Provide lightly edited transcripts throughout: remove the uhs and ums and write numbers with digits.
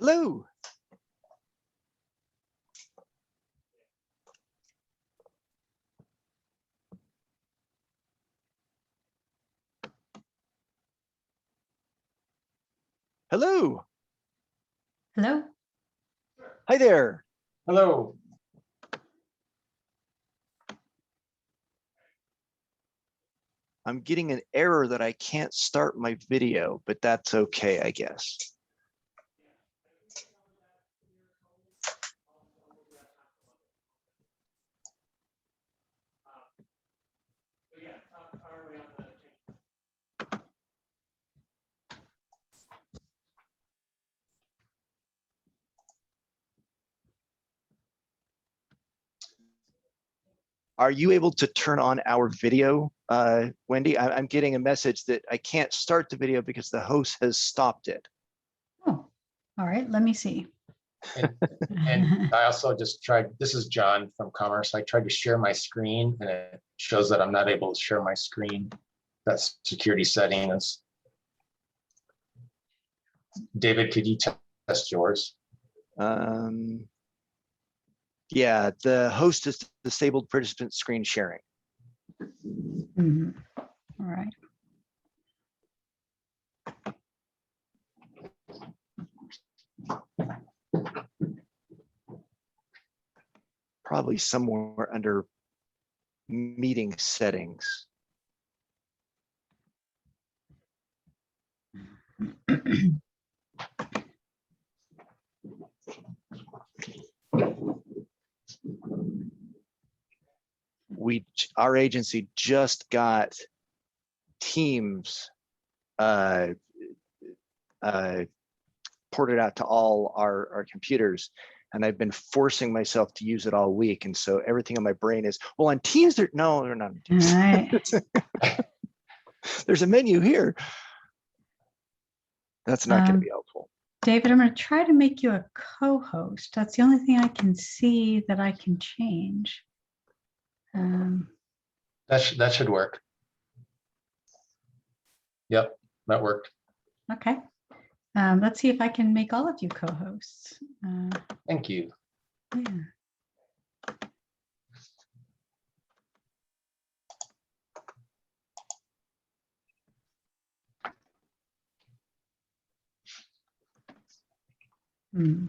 Hello. Hello. Hello. Hi there. Hello. I'm getting an error that I can't start my video, but that's okay, I guess. Are you able to turn on our video, Wendy? I'm getting a message that I can't start the video because the host has stopped it. Oh, all right. Let me see. And I also just tried, this is John from Commerce. I tried to share my screen and it shows that I'm not able to share my screen. That's security settings. David, could you test yours? Yeah, the host has disabled participant screen sharing. Mhm. All right. Probably somewhere under meeting settings. Our agency just got Teams ported out to all our computers, and I've been forcing myself to use it all week. And so everything in my brain is, well, on Teams, they're not on Teams. All right. There's a menu here. That's not going to be helpful. David, I'm going to try to make you a co-host. That's the only thing I can see that I can change. That should work. Yep, that worked. Okay. Let's see if I can make all of you co-hosts. Thank you. Yeah. Hmm.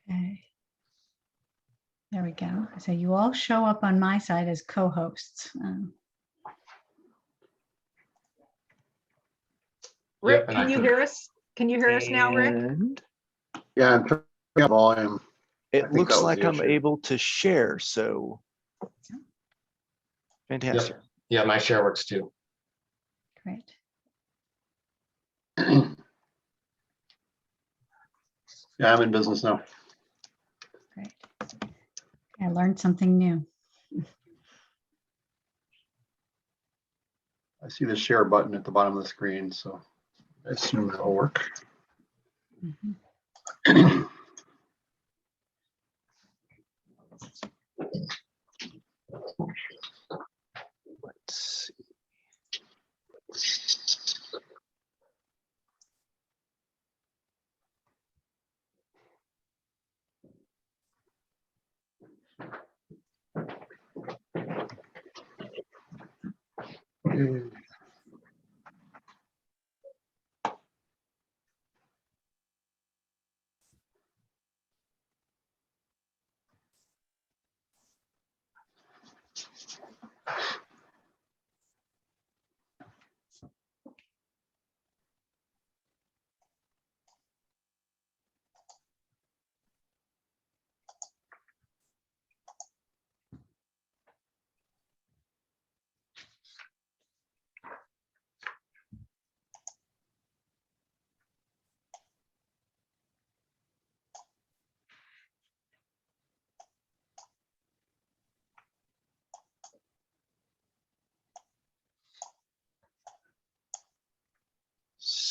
Okay. There we go. So you all show up on my side as co-hosts. Rick, Yep, can you hear us? Can you hear us now, Rick? And Yeah, I'm turning up volume. I it think looks that was like the I'm issue. able to share. So fantastic. Yep. Yeah, my share works too. Great. Yeah, I'm in business now. Great. I learned something new. I see the share button at the bottom of the screen, so I assume that'll work. Mhm. Let's see.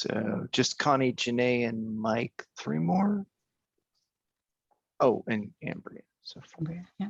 So just Connie, Janae, and Mike, 3 more. Oh, and Amber. So 4. Okay, yeah.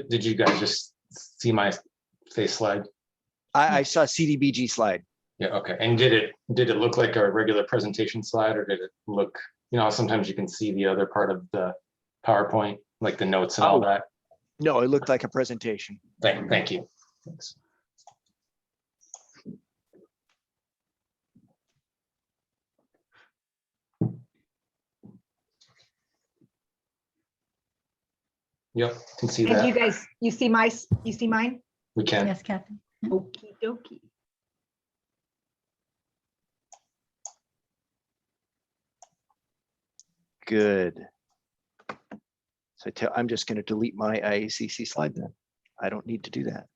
Did you guys just see my face slide? I saw CDBG slide. Yeah, okay. And did it look like a regular presentation slide, or did it look, sometimes you can see the other part of the PowerPoint, like the notes and all Oh. that? No, it looked like a presentation. Thank you. Thanks. Yep, can see And you that. guys, you see mine? We can. Yes, Kathy. Okie dokie. Good. So I'm just going to delete my IACC slide then. I don't need to do that.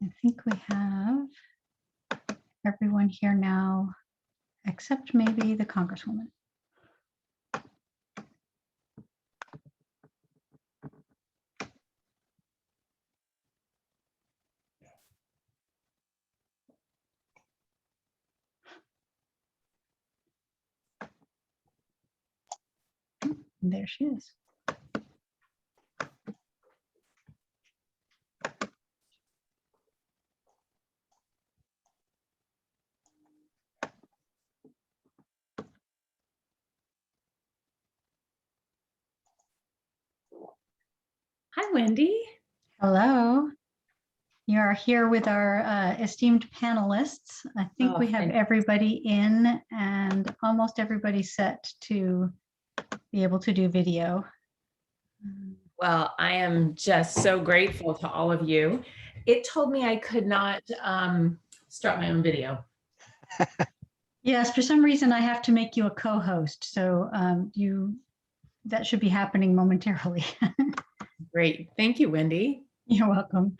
I think we have everyone here now, except maybe the Congresswoman. And there she is. Hi, Wendy. Hello. You are here with our esteemed panelists. I think Oh, we have thank- everybody in and almost everybody set to be able to do video. Well, I am just so grateful to all of you. It told me I could not start my own video. Yes, for some reason I have to make you a co-host, so that should be happening momentarily. Great. Thank you, Wendy. You're welcome.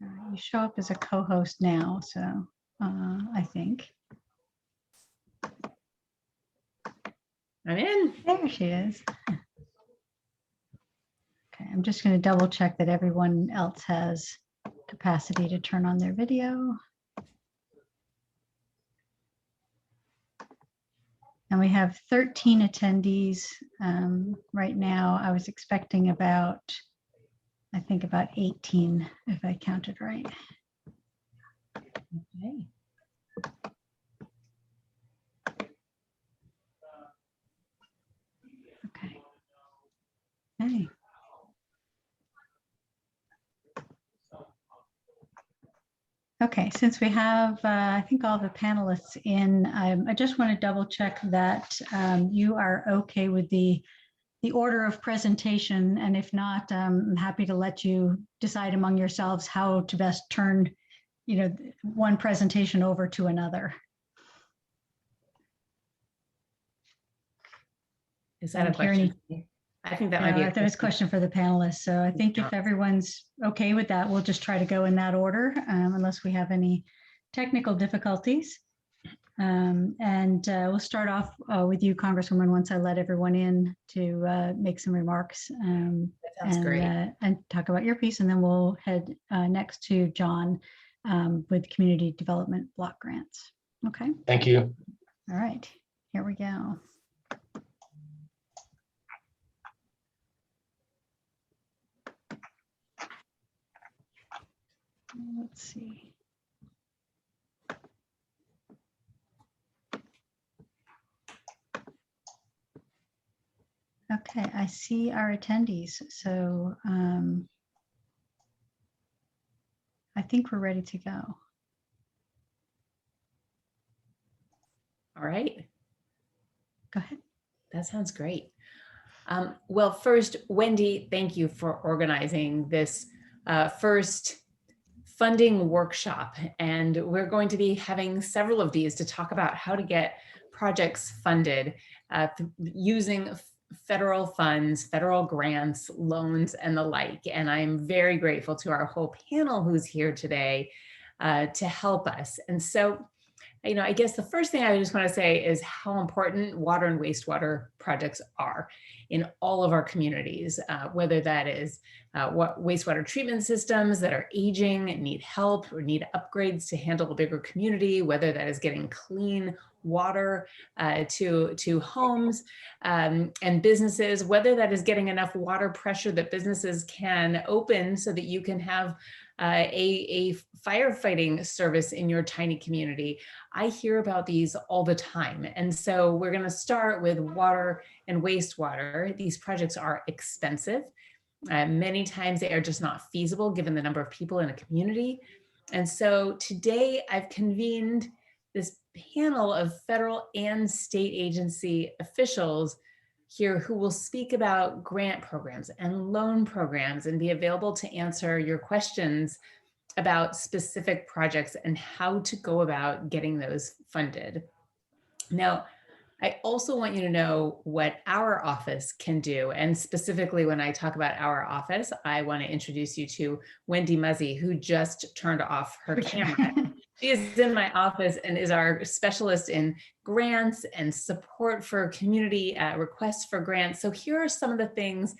You show up as a co-host now, so I think. I'm in. There she is. Okay, I'm just going to double check that everyone else has capacity to turn on their video. And we have 13 attendees right now. I was expecting about 18, if I counted right. Okay. Okay. Hey. Okay, since we have, I think all the panelists in, I just want to double check that you are okay with the order of presentation, and if not, I'm happy to let you decide among yourselves how to best turn, one presentation over to another. Is that a Don't hear any- question? I think that might be. That was a question for the panelists. So I think if everyone's okay with that, we'll just try to go in that order, unless we have any technical difficulties. And we'll start off with you, Congresswoman, once I let everyone in to make some remarks That sounds great. and talk about your piece. And then we'll head next to John with Community Development Block Grants. Okay. Thank you. All right. Here we go. Let's see. Okay, I see our attendees. So I think we're ready to go. All right, Go ahead. that sounds great. Well, first, Wendy, thank you for organizing this first funding workshop. And we're going to be having several of these to talk about how to get projects funded using federal funds, federal grants, loans, and the like. And I'm very grateful to our whole panel who's here today to help us. And so, I guess the first thing I just want to say is how important water and wastewater projects are in all of our communities, whether that is what wastewater treatment systems that are aging, need help, or need upgrades to handle a bigger community, whether that is getting clean water to homes and businesses, whether that is getting enough water pressure that businesses can open so that you can have a firefighting service in your tiny community. I hear about these all the time. And so we're going to start with water and wastewater. These projects are expensive. Many times they are just not feasible given the number of people in a community. And so today I've convened this panel of federal and state agency officials here who will speak about grant programs and loan programs and be available to answer your questions about specific projects and how to go about getting those funded. Now, I also want you to know what our office can do. And specifically when I talk about our office, I want to introduce you to Wendy Muzzy, who just turned off her camera. She is in my office and is our specialist in grants and support for community requests for grants. So here are some of the things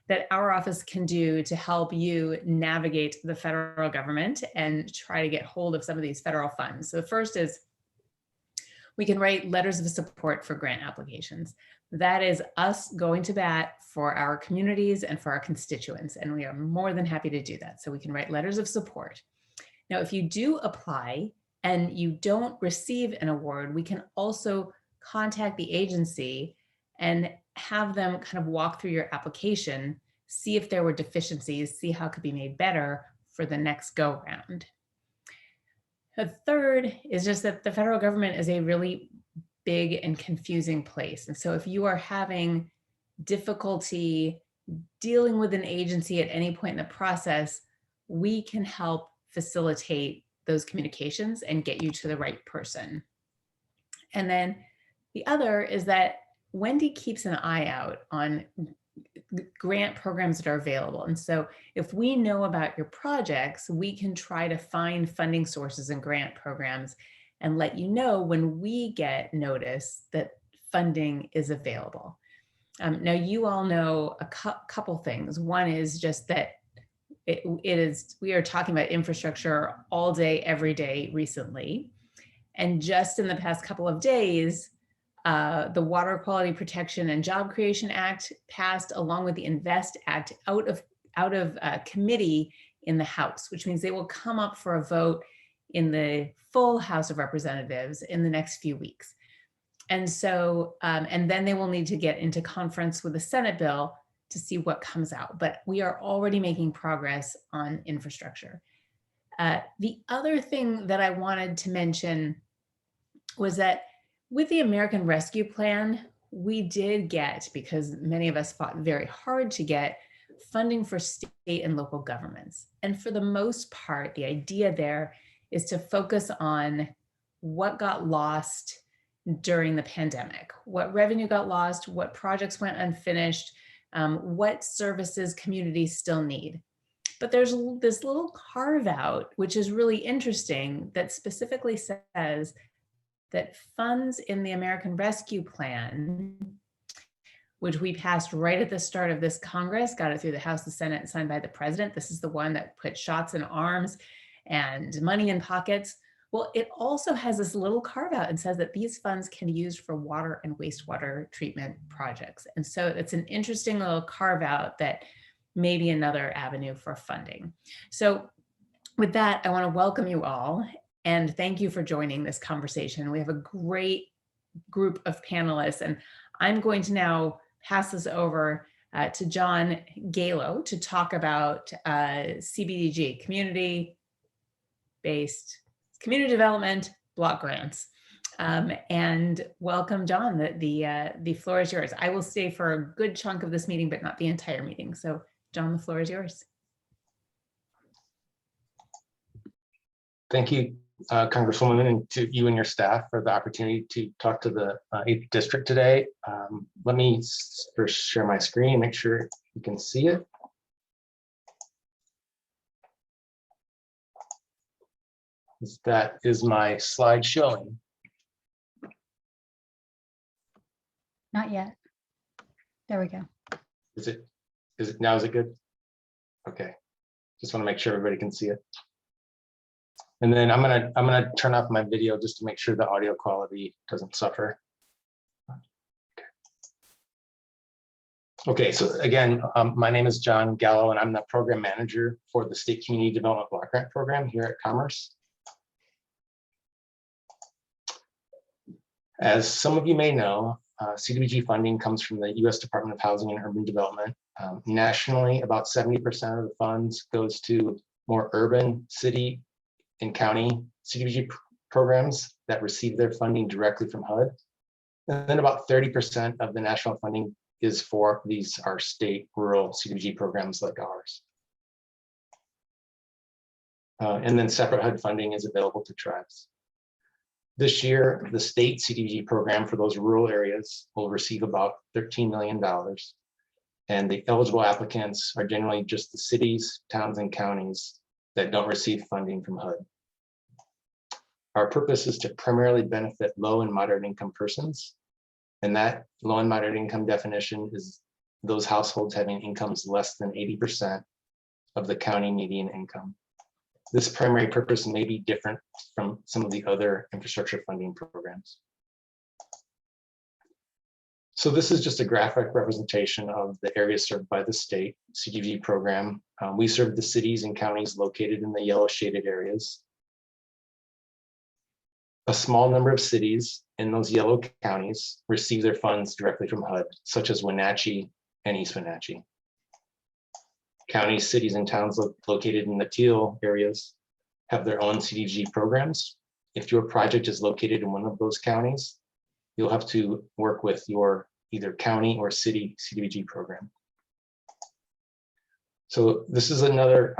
that our office can do to help you navigate the federal government and try to get hold of some of these federal funds. So the first is we can write letters of support for grant applications. That is us going to bat for our communities and for our constituents, and we are more than happy to do that. So we can write letters of support. Now, if you do apply and you don't receive an award, we can also contact the agency and have them kind of walk through your application, see if there were deficiencies, see how it could be made better for the next go round. The third is just that the federal government is a really big and confusing place. And so if you are having difficulty dealing with an agency at any point in the process, we can help facilitate those communications and get you to the right person. And then the other is that Wendy keeps an eye out on grant programs that are available. And so if we know about your projects, we can try to find funding sources and grant programs and let you know when we get notice that funding is available. Now, you all know a couple things. One is just that we are talking about infrastructure all day, every day recently. And just in the past couple of days, the Water Quality Protection and Job Creation Act passed, along with the INVEST Act, out of committee in the House, which means they will come up for a vote in the full House of Representatives in the next few weeks. And so, and then they will need to get into conference with the Senate bill to see what comes out. But we are already making progress on infrastructure. The other thing that I wanted to mention was that with the American Rescue Plan, we did get, because many of us fought very hard to get, funding for state and local governments. And for the most part, the idea there is to focus on what got lost during the pandemic, what revenue got lost, what projects went unfinished, what services communities still need. But there's this little carve out, which is really interesting, that specifically says that funds in the American Rescue Plan, which we passed right at the start of this Congress, got it through the House, the Senate, and signed by the president. This is the one that put shots in arms and money in pockets. Well, it also has this little carve out and says that these funds can be used for water and wastewater treatment projects. And so it's an interesting little carve out that may be another avenue for funding. So with that, I want to welcome you all and thank you for joining this conversation. We have a great group of panelists, and I'm going to now pass this over to John Galo to talk about CBDG, community-based community development block grants. And welcome, John. The floor is yours. I will stay for a good chunk of this meeting, but not the entire meeting. So, John, the floor is yours. Thank you, Congresswoman, and to you and your staff for the opportunity to talk to the 8th District today. Let me first share my screen, make sure you can see it. That is my slide showing. Not yet. There we go. Is it now, is it good? Okay, just want to make sure everybody can see it. And then I'm gonna turn off my video just to make sure the audio quality doesn't suffer. Okay, so again, my name is John Gallo, and I'm the program manager for the State Community Development Block Grant Program here at Commerce. As some of you may know, CDBG funding comes from the U.S. Department of Housing and Urban Development. Nationally, about 70% of the funds goes to more urban, city, and county CDBG programs that receive their funding directly from HUD. And then about 30% of the national funding is for our state rural CDBG programs like ours. And then separate HUD funding is available to tribes. This year, the state CDBG program for those rural areas will receive about $13 million. And the eligible applicants are generally just the cities, towns, and counties that don't receive funding from HUD. Our purpose is to primarily benefit low and moderate income persons. And that low and moderate income definition is those households having incomes less than 80% of the county median income. This primary purpose may be different from some of the other infrastructure funding programs. So this is just a graphic representation of the areas served by the state CDBG program. We serve the cities and counties located in the yellow shaded areas. A small number of cities in those yellow counties receive their funds directly from HUD, such as Wenatchee and East Wenatchee. Counties, cities, and towns located in the teal areas have their own CDBG programs. If your project is located in one of those counties, you'll have to work with your either county or city CDBG program. So this is another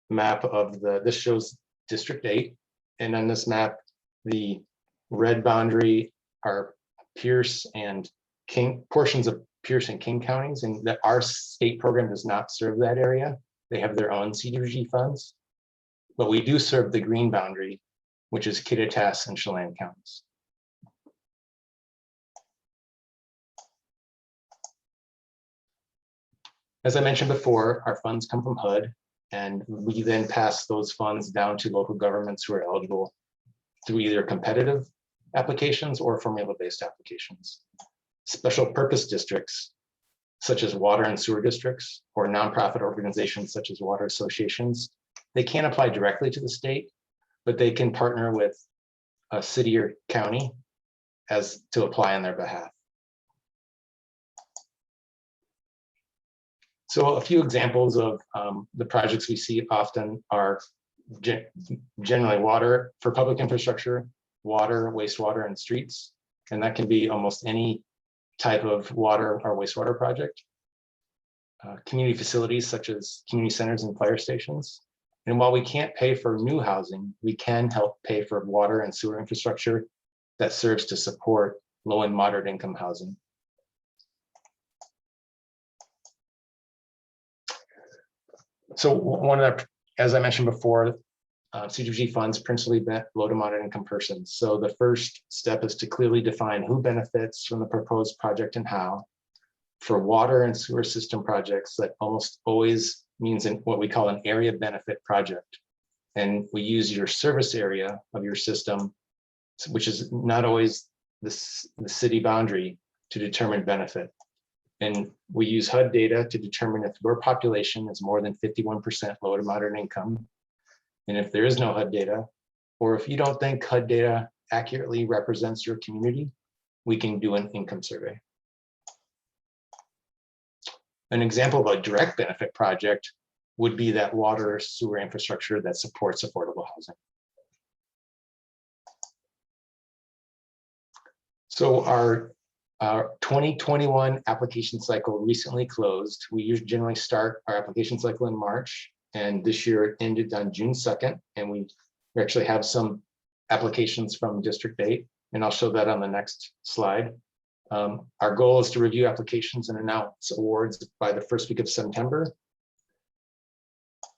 map of this shows District 8. And on this map, the red boundary are Pierce and King, portions of Pierce and King counties, and that our state program does not serve that area. They have their own CDBG funds, but we do serve the green boundary, which is Kittitas and Chelan counties. As I mentioned before, our funds come from HUD, and we then pass those funds down to local governments who are eligible through either competitive applications or formula-based applications. Special purpose districts, such as water and sewer districts, or nonprofit organizations such as water associations, they can't apply directly to the state, but they can partner with a city or county as to apply on their behalf. So a few examples of the projects we see often are generally water for public infrastructure, water, wastewater, and streets. And that can be almost any type of water or wastewater project. Community facilities such as community centers and fire stations. And while we can't pay for new housing, we can help pay for water and sewer infrastructure that serves to support low and moderate income housing. So one of the, as I mentioned before, CDBG funds principally low to moderate income persons. So the first step is to clearly define who benefits from the proposed project and how. For water and sewer system projects, that almost always means in what we call an area benefit project. And we use your service area of your system, which is not always the city boundary, to determine benefit. And we use HUD data to determine if your population is more than 51% low to moderate income. And if there is no HUD data, or if you don't think HUD data accurately represents your community, we can do an income survey. An example of a direct benefit project would be that water sewer infrastructure that supports affordable housing. So our 2021 application cycle recently closed. We usually generally start our application cycle in March, and this year it ended on June 2nd, and we actually have some applications from District 8, and I'll show that on the next slide. Our goal is to review applications and announce awards by the first week of September.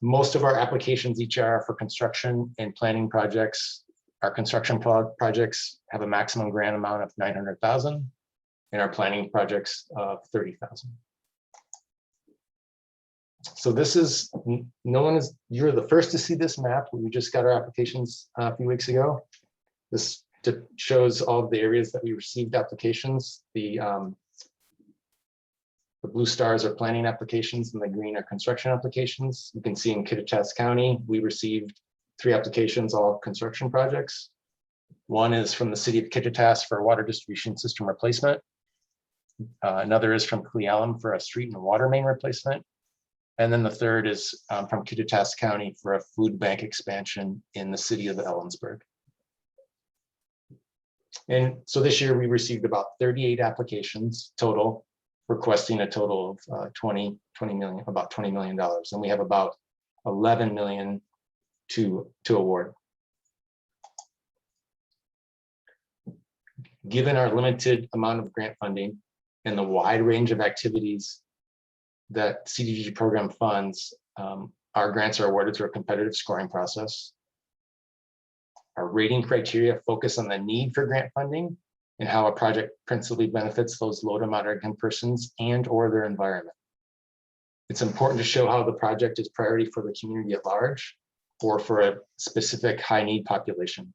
Most of our applications each are for construction and planning projects. Our construction projects have a maximum grant amount of $900,000, and our planning projects of $30,000. So this is, you're the first to see this map. We just got our applications a few weeks ago. This shows all of the areas that we received applications. The blue stars are planning applications and the green are construction applications. You can see in Kittitas County, we received 3 applications, all construction projects. One is from the city of Kittitas for a water distribution system replacement. Another is from Cle Elum for a street and water main replacement. And then the third is from Kittitas County for a food bank expansion in the city of Ellensburg. And so this year we received about 38 applications total, requesting a total of about $20 million. And we have about 11 million to award. Given our limited amount of grant funding and the wide range of activities that CDBG program funds, our grants are awarded through a competitive scoring process. Our rating criteria focus on the need for grant funding and how a project principally benefits those low to moderate income persons and or their environment. It's important to show how the project is priority for the community at large or for a specific high need population.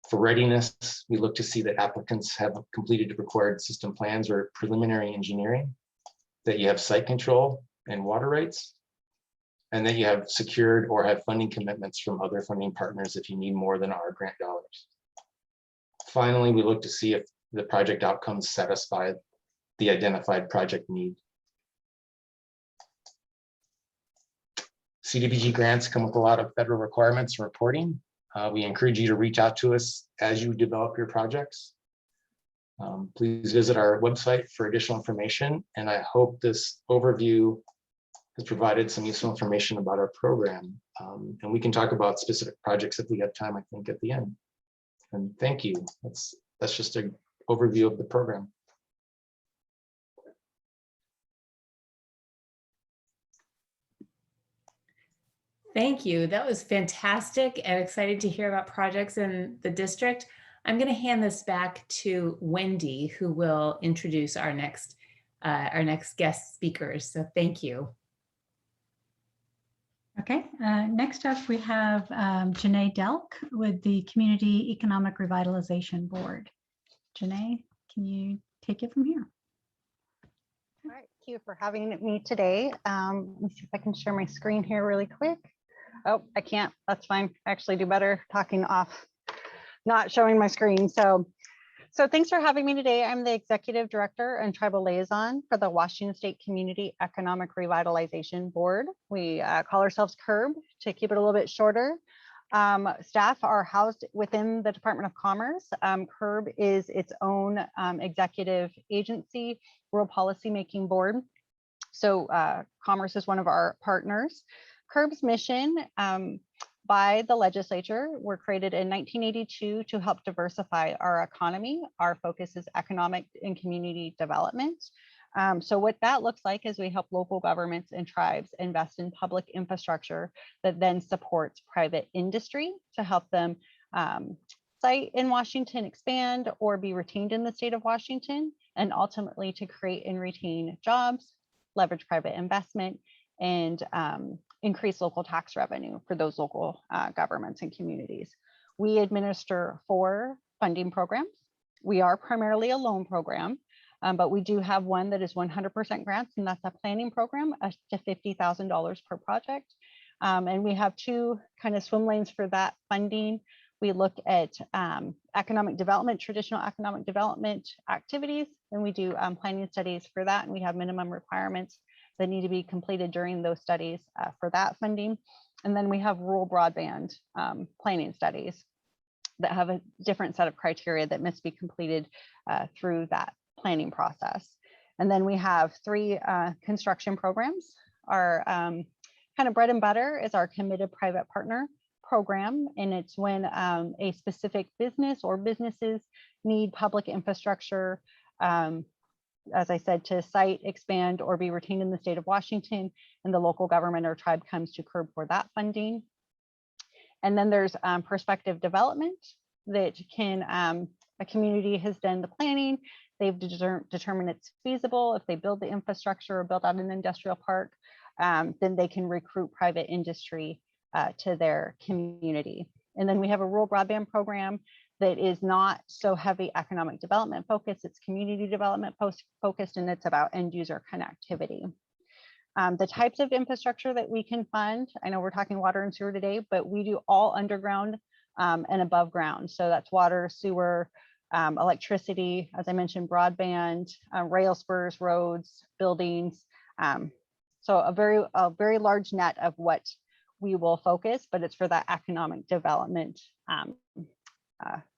For readiness, we look to see that applicants have completed required system plans or preliminary engineering, that you have site control and water rights, and that you have secured or have funding commitments from other funding partners if you need more than our grant dollars. Finally, we look to see if the project outcomes satisfy the identified project need. CDBG grants come with a lot of federal requirements and reporting. We encourage you to reach out to us as you develop your projects. Please visit our website for additional information, and I hope this overview has provided some useful information about our program. And we can talk about specific projects if we have time, I think, at the end. And thank you. That's just an overview of the program. Thank you. That was fantastic and excited to hear about projects in the district. I'm going to hand this back to Wendy, who will introduce our next guest speakers. So thank you. Okay, next up we have Janae Delk with the Community Economic Revitalization Board. Janae, can you take it from here? All right, thank you for having me today. Let me see if I can share my screen here really quick. Oh, I can't, that's fine. I actually do better talking off, not showing my screen. So thanks for having me today. I'm the Executive Director and Tribal Liaison for the Washington State Community Economic Revitalization Board. We call ourselves CURB to keep it a little bit shorter. Staff are housed within the Department of Commerce. CURB is its own executive agency, rural policymaking board. So Commerce is one of our partners. CURB's mission by the legislature were created in 1982 to help diversify our economy. Our focus is economic and community development. So what that looks like is we help local governments and tribes invest in public infrastructure that then supports private industry to help them site in Washington, expand, or be retained in the state of Washington, and ultimately to create and retain jobs, leverage private investment, and increase local tax revenue for those local governments and communities. We administer 4 funding programs. We are primarily a loan program, but we do have one that is 100% grants, and that's a planning program up to $50,000 per project. And we have 2 kind of swim lanes for that funding. We look at economic development, traditional economic development activities, and we do planning studies for that. And we have minimum requirements that need to be completed during those studies for that funding. And then we have rural broadband planning studies that have a different set of criteria that must be completed through that planning process. And then we have 3 construction programs. Our kind of bread and butter is our committed private partner program, and it's when a specific business or businesses need public infrastructure, as I said, to site, expand, or be retained in the state of Washington, and the local government or tribe comes to CURB for that funding. And then there's prospective development that can, a community has done the planning, they've determined it's feasible. If they build the infrastructure or build out an industrial park, then they can recruit private industry to their community. And then we have a rural broadband program that is not so heavy economic development focused, it's community development focused, and it's about end user connectivity. The types of infrastructure that we can fund, I know we're talking water and sewer today, but we do all underground and above ground. So that's water, sewer, electricity, as I mentioned, broadband, rail spurs, roads, buildings. So a very large net of what we will focus, but it's for that economic development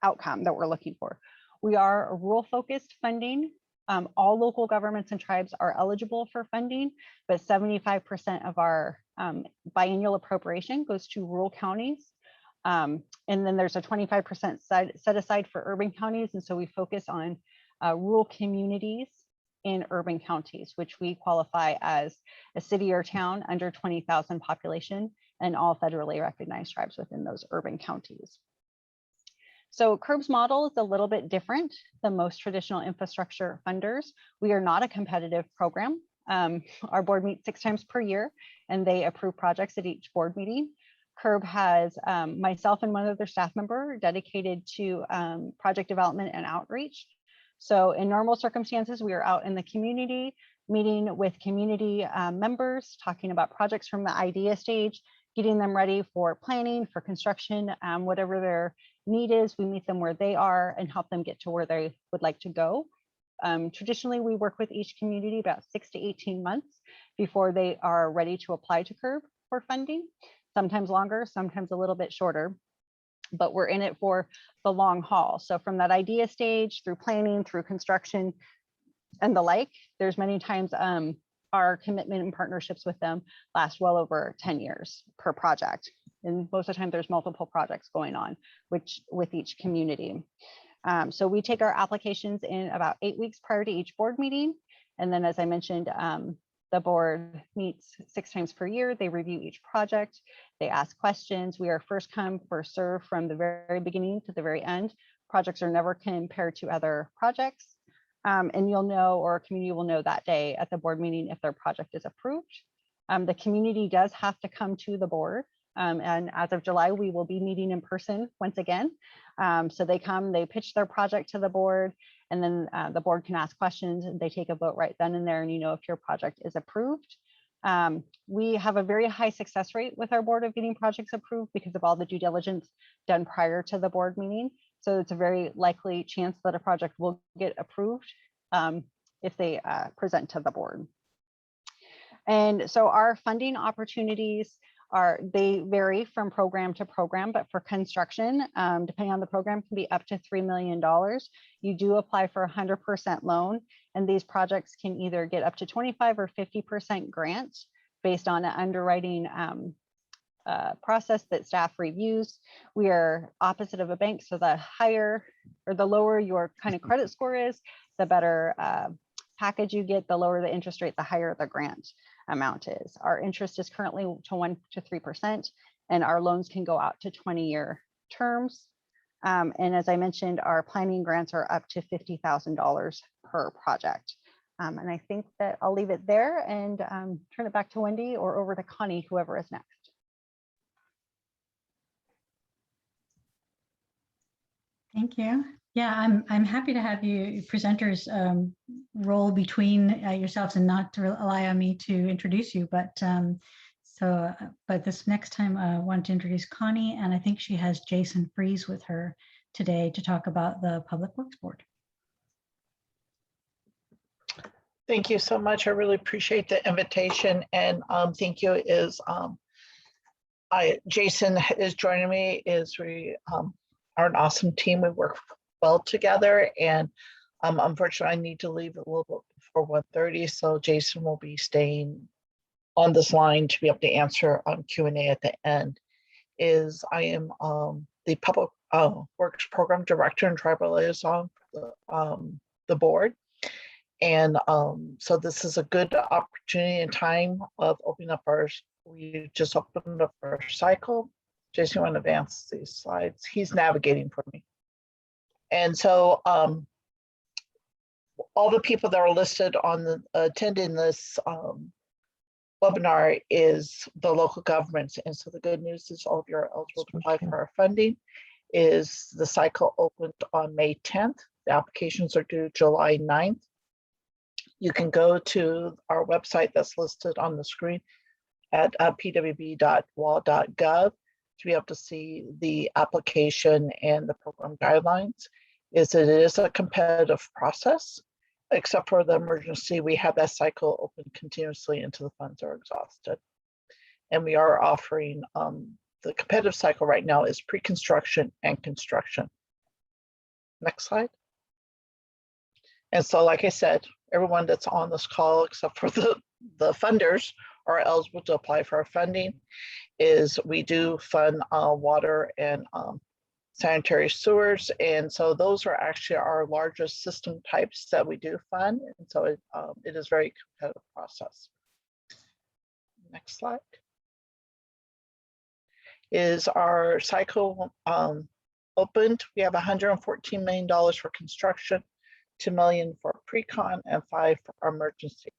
outcome that we're looking for. We are a rural focused funding. All local governments and tribes are eligible for funding, but 75% of our biannual appropriation goes to rural counties. And then there's a 25% set aside for urban counties. And so we focus on rural communities in urban counties, which we qualify as a city or town under 20,000 population, and all federally recognized tribes within those urban counties. So CURB's model is a little bit different than most traditional infrastructure funders. We are not a competitive program. Our board meets 6 times per year, and they approve projects at each board meeting. CURB has myself and one other staff member dedicated to project development and outreach. So in normal circumstances, we are out in the community, meeting with community members, talking about projects from the idea stage, getting them ready for planning, for construction, whatever their need is. We meet them where they are and help them get to where they would like to go. Traditionally, we work with each community about 6 to 18 months before they are ready to apply to CURB for funding, sometimes longer, sometimes a little bit shorter, but we're in it for the long haul. So from that idea stage through planning, through construction and the like, there's many times our commitment and partnerships with them last well over 10 years per project. And most of the time there's multiple projects going on with each community. So we take our applications in about 8 weeks prior to each board meeting. And then, as I mentioned, the board meets 6 times per year. They review each project. They ask questions. We are first come, first serve from the very beginning to the very end. Projects are never compared to other projects. And you'll know, or a community will know that day at the board meeting if their project is approved. The community does have to come to the board. And as of July, we will be meeting in person once again. So they come, they pitch their project to the board, and then the board can ask questions, and they take a vote right then and there, and you know if your project is approved. We have a very high success rate with our board of getting projects approved because of all the due diligence done prior to the board meeting. So it's a very likely chance that a project will get approved if they present to the board. And so our funding opportunities they vary from program to program, but for construction, depending on the program, can be up to $3 million. You do apply for 100% loan, and these projects can either get up to 25 or 50% grant based on an underwriting process that staff reviews. We are opposite of a bank, so the higher or the lower your kind of credit score is, the better package you get, the lower the interest rate, the higher the grant amount is. Our interest is currently to 1 to 3%, and our loans can go out to 20-year terms. And as I mentioned, our planning grants are up to $50,000 per project. And I think that I'll leave it there and turn it back to Wendy or over to Connie, whoever is next. Thank you. Yeah, I'm happy to have you presenters roll between yourselves and not to rely on me to introduce you. But so So, but this next time I want to introduce Connie, and I think she has Jason Fries with her today to talk about the Public Works Board. Thank you so much. I really appreciate the invitation, and thank you. Jason is joining me. We are an awesome team. We work well together, and unfortunately, I need to leave a little bit before 1:30, so Jason will be staying on this line to be able to answer Q&A at the end. I am the Public Works Program Director and Tribal Liaison for the board. And so this is a good opportunity and time of opening up we just opened up our cycle. Jason, you want to advance these slides? He's navigating for me. And so all the people that are listed on the attending this webinar is the local governments. And so the good news is all of you are eligible to apply for our funding. The cycle opened on May 10th. The applications are due July 9th. You can go to our website that's listed on the screen at pwb.wall.gov to be able to see the application and the program guidelines. It is a competitive process, except for the emergency. We have that cycle open continuously until the funds are exhausted. And we are offering the competitive cycle right now is pre-construction and construction. Next slide. And so, like I said, everyone that's on this call, except for the funders, are eligible to apply for our funding. We do fund water and sanitary sewers. And so those are actually our largest system types that we do fund. And so it is a very competitive process. Next slide. Is our cycle opened. We have $114 million for construction, $2 million for pre-con, and $5 million for emergency.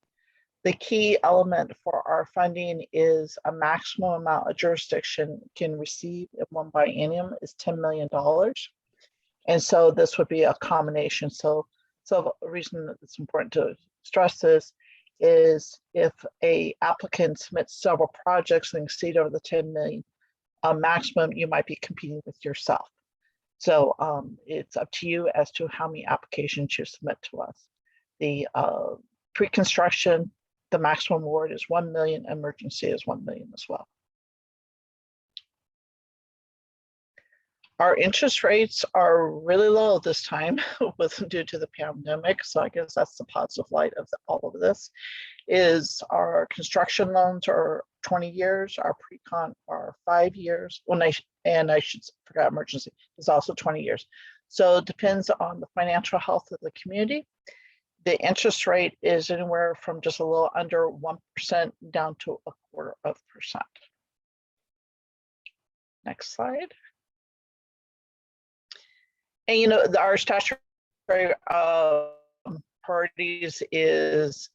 The key element for our funding is a maximum amount a jurisdiction can receive in one biennium is $10 million. And so this would be a combination. So the reason that it's important to stress this is if a applicant submits several projects and exceed over the 10 million maximum, you might be competing with yourself. So it's up to you as to how many applications you submit to us. The pre-construction, the maximum award is 1 million, emergency is 1 million as well. Our interest rates are really low this time due to the pandemic. So I guess that's the positive light of all of this. Our construction loans are 20 years, our pre-con are 5 years. I forgot emergency is also 20 years. So it depends on the financial health of the community. The interest rate is anywhere from just a little under 1% down to 0.25%. Next slide. And our statutory priorities is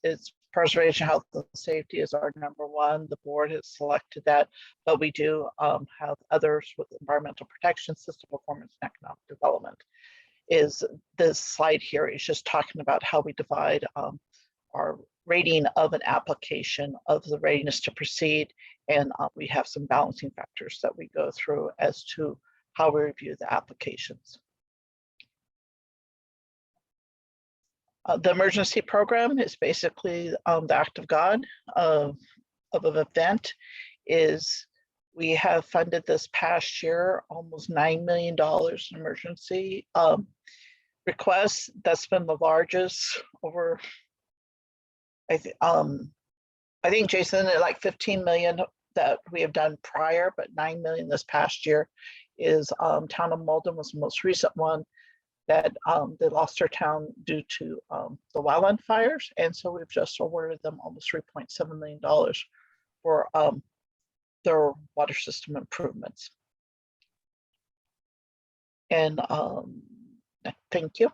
preservation, health, and safety is our number one. The board has selected that, but we do have others with environmental protection, system performance, and economic development. This slide here is just talking about how we divide our rating of an application of the readiness to proceed. And we have some balancing factors that we go through as to how we review the applications. The emergency program is basically the act of God of an event. We have funded this past year almost $9 million in emergency requests. That's been the largest over, I think Jason, like 15 million that we have done prior, but 9 million this past year is Town of Malden was the most recent one that they lost their town due to the wildland fires. And so we've just awarded them almost $3.7 million for their water system improvements. And thank you.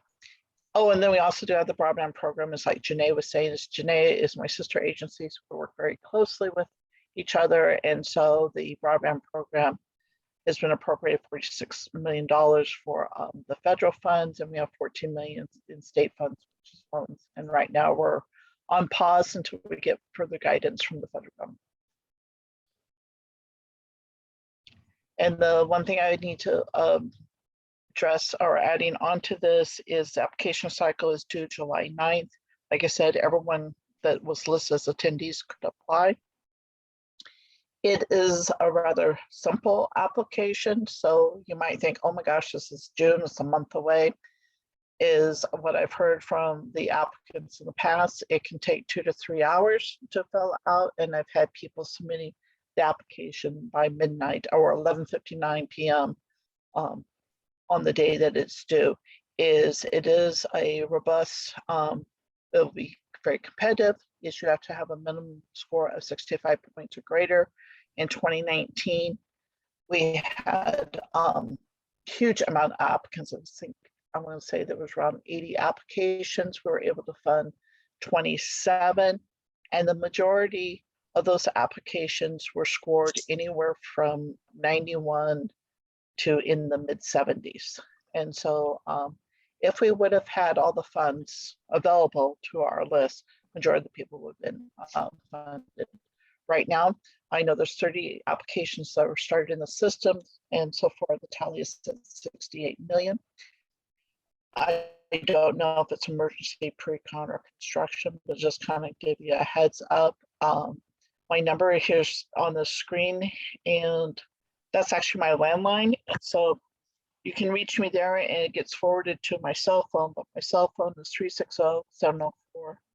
Oh, and then we also do have the broadband program, as like Janae was saying, Janae is my sister agency, so we work very closely with each other. And so the broadband program has been appropriated $46 million for the federal funds, and we have 14 million in state funds. And right now we're on pause until we get further guidance from the federal government. And the one thing I need to address or adding onto this is the application cycle is due July 9th. Like I said, everyone that was listed as attendees could apply. It is a rather simple application. So you might think, oh my gosh, this is June, it's a month away. Is what I've heard from the applicants in the past. It can take 2 to 3 hours to fill out. And I've had people submitting the application by midnight or 11:59 p.m. On the day that it's due. It is a robust, it'll be very competitive. Yes, you have to have a minimum score of 65 points or greater. In 2019, we had huge amount of applicants. I want to say there was around 80 applications. We were able to fund 27, and the majority of those applications were scored anywhere from 91 to in the mid 70s. And so if we would have had all the funds available to our list, majority of the people would have been funded. Right now, I know there's 30 applications that were started in the system, and so far the tally is at 68 million. I don't know if it's emergency, pre-con, or construction, but just kind of give you a heads up. My number here's on the screen, and that's actually my landline. So you can reach me there, and it gets forwarded to my cell phone, but my cell phone is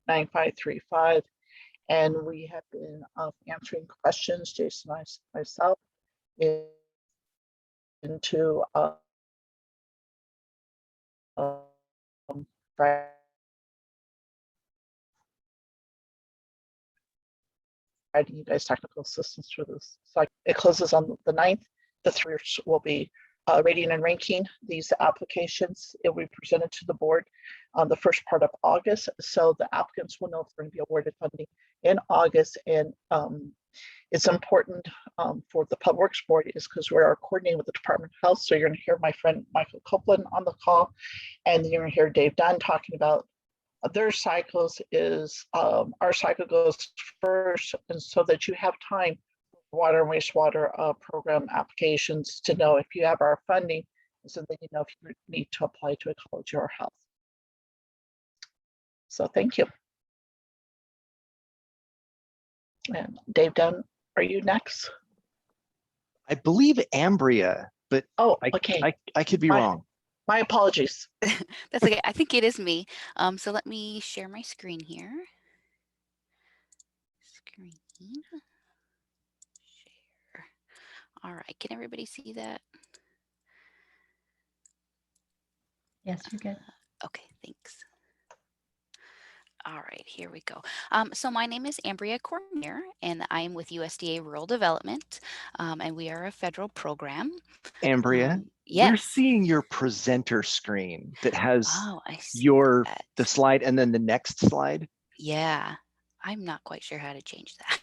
360-704-9535. And we have been answering questions, Jason, myself, into providing you guys technical assistance for this. So it closes on the 9th. The 3 will be rating and ranking these applications. It will be presented to the board on the first part of August. So the applicants will know if they're going to be awarded funding in August. And it's important for the Public Works Board is because we are coordinating with the Department of Health. So you're going to hear my friend Michael Copeland on the call, and then you're going to hear Dave Dunn talking about their cycles. Is our cycle goes first, and so that you have time water and wastewater program applications to know if you have our funding, so that you know if you need to apply to a college or health. So thank you. And Dave Dunn, are you next? I believe Ambria, but Oh, okay. I could be wrong. My apologies. That's okay. I think it is me. So let me share my screen here. Screen. Share. All right. Can everybody see that? Yes, you're good. Okay, thanks. All right, here we go. So my name is Ambria Cormier, and I am with USDA Rural Development, and we are a federal program. Ambria, yes. We're seeing your presenter screen that has I see the slide and then the next slide. Yeah, I'm not quite sure how to change that.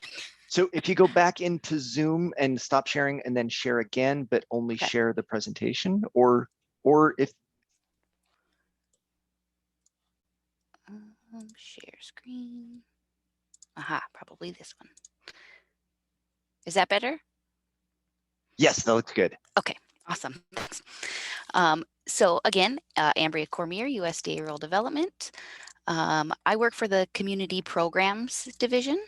So if you go back into Zoom and stop sharing and then share again, but only share the presentation, or if share screen. Aha, probably this one. Is that better? Yes, that looks good. Okay, awesome. Thanks. So again, Ambria Cormier, USDA Rural Development. I work for the Community Programs Division.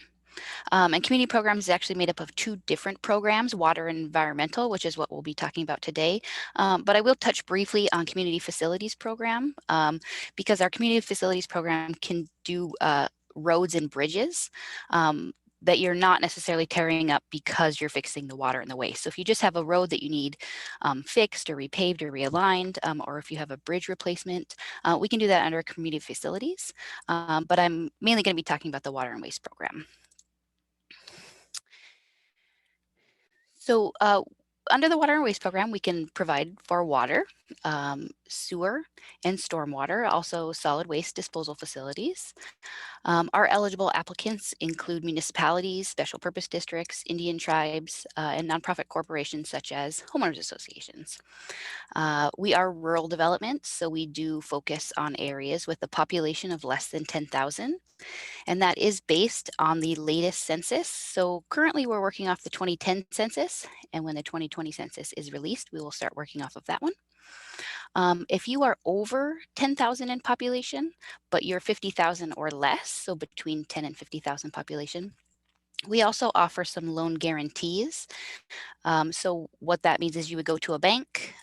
And community programs is actually made up of 2 different programs, water and environmental, which is what we'll be talking about today. But I will touch briefly on community facilities program because our community facilities program can do roads and bridges that you're not necessarily tearing up because you're fixing the water and the waste. So if you just have a road that you need fixed or repaved or realigned, or if you have a bridge replacement, we can do that under community facilities. But I'm mainly going to be talking about the water and waste program. So under the water and waste program, we can provide for water. sewer, and stormwater, also solid waste disposal facilities. Our eligible applicants include municipalities, special purpose districts, Indian tribes, and nonprofit corporations such as homeowners associations. We are rural development, so we do focus on areas with a population of less than 10,000, and that is based on the latest census. So currently we're working off the 2010 census, and when the 2020 census is released, we will start working off of that one. If you are over 10,000 in population, but you're 50,000 or less, so between 10 and 50,000 population, we also offer some loan guarantees. So what that means is you would go to a bank,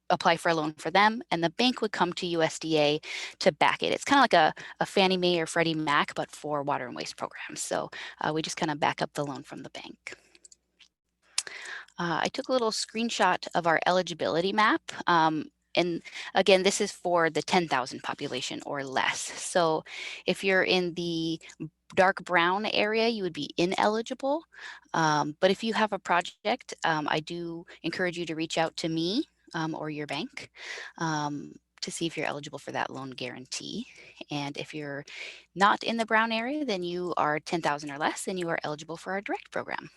apply for a loan for them, and the bank would come to USDA to back it. It's kind of like a Fannie Mae or Freddie Mac, but for water and waste programs. So we just kind of back up the loan from the bank. I took a little screenshot of our eligibility map. And again, this is for the 10,000 population or less. So if you're in the dark brown area, you would be ineligible. But if you have a project, I do encourage you to reach out to me or your bank to see if you're eligible for that loan guarantee. And if you're not in the brown area, then you are 10,000 or less, then you are eligible for our direct program.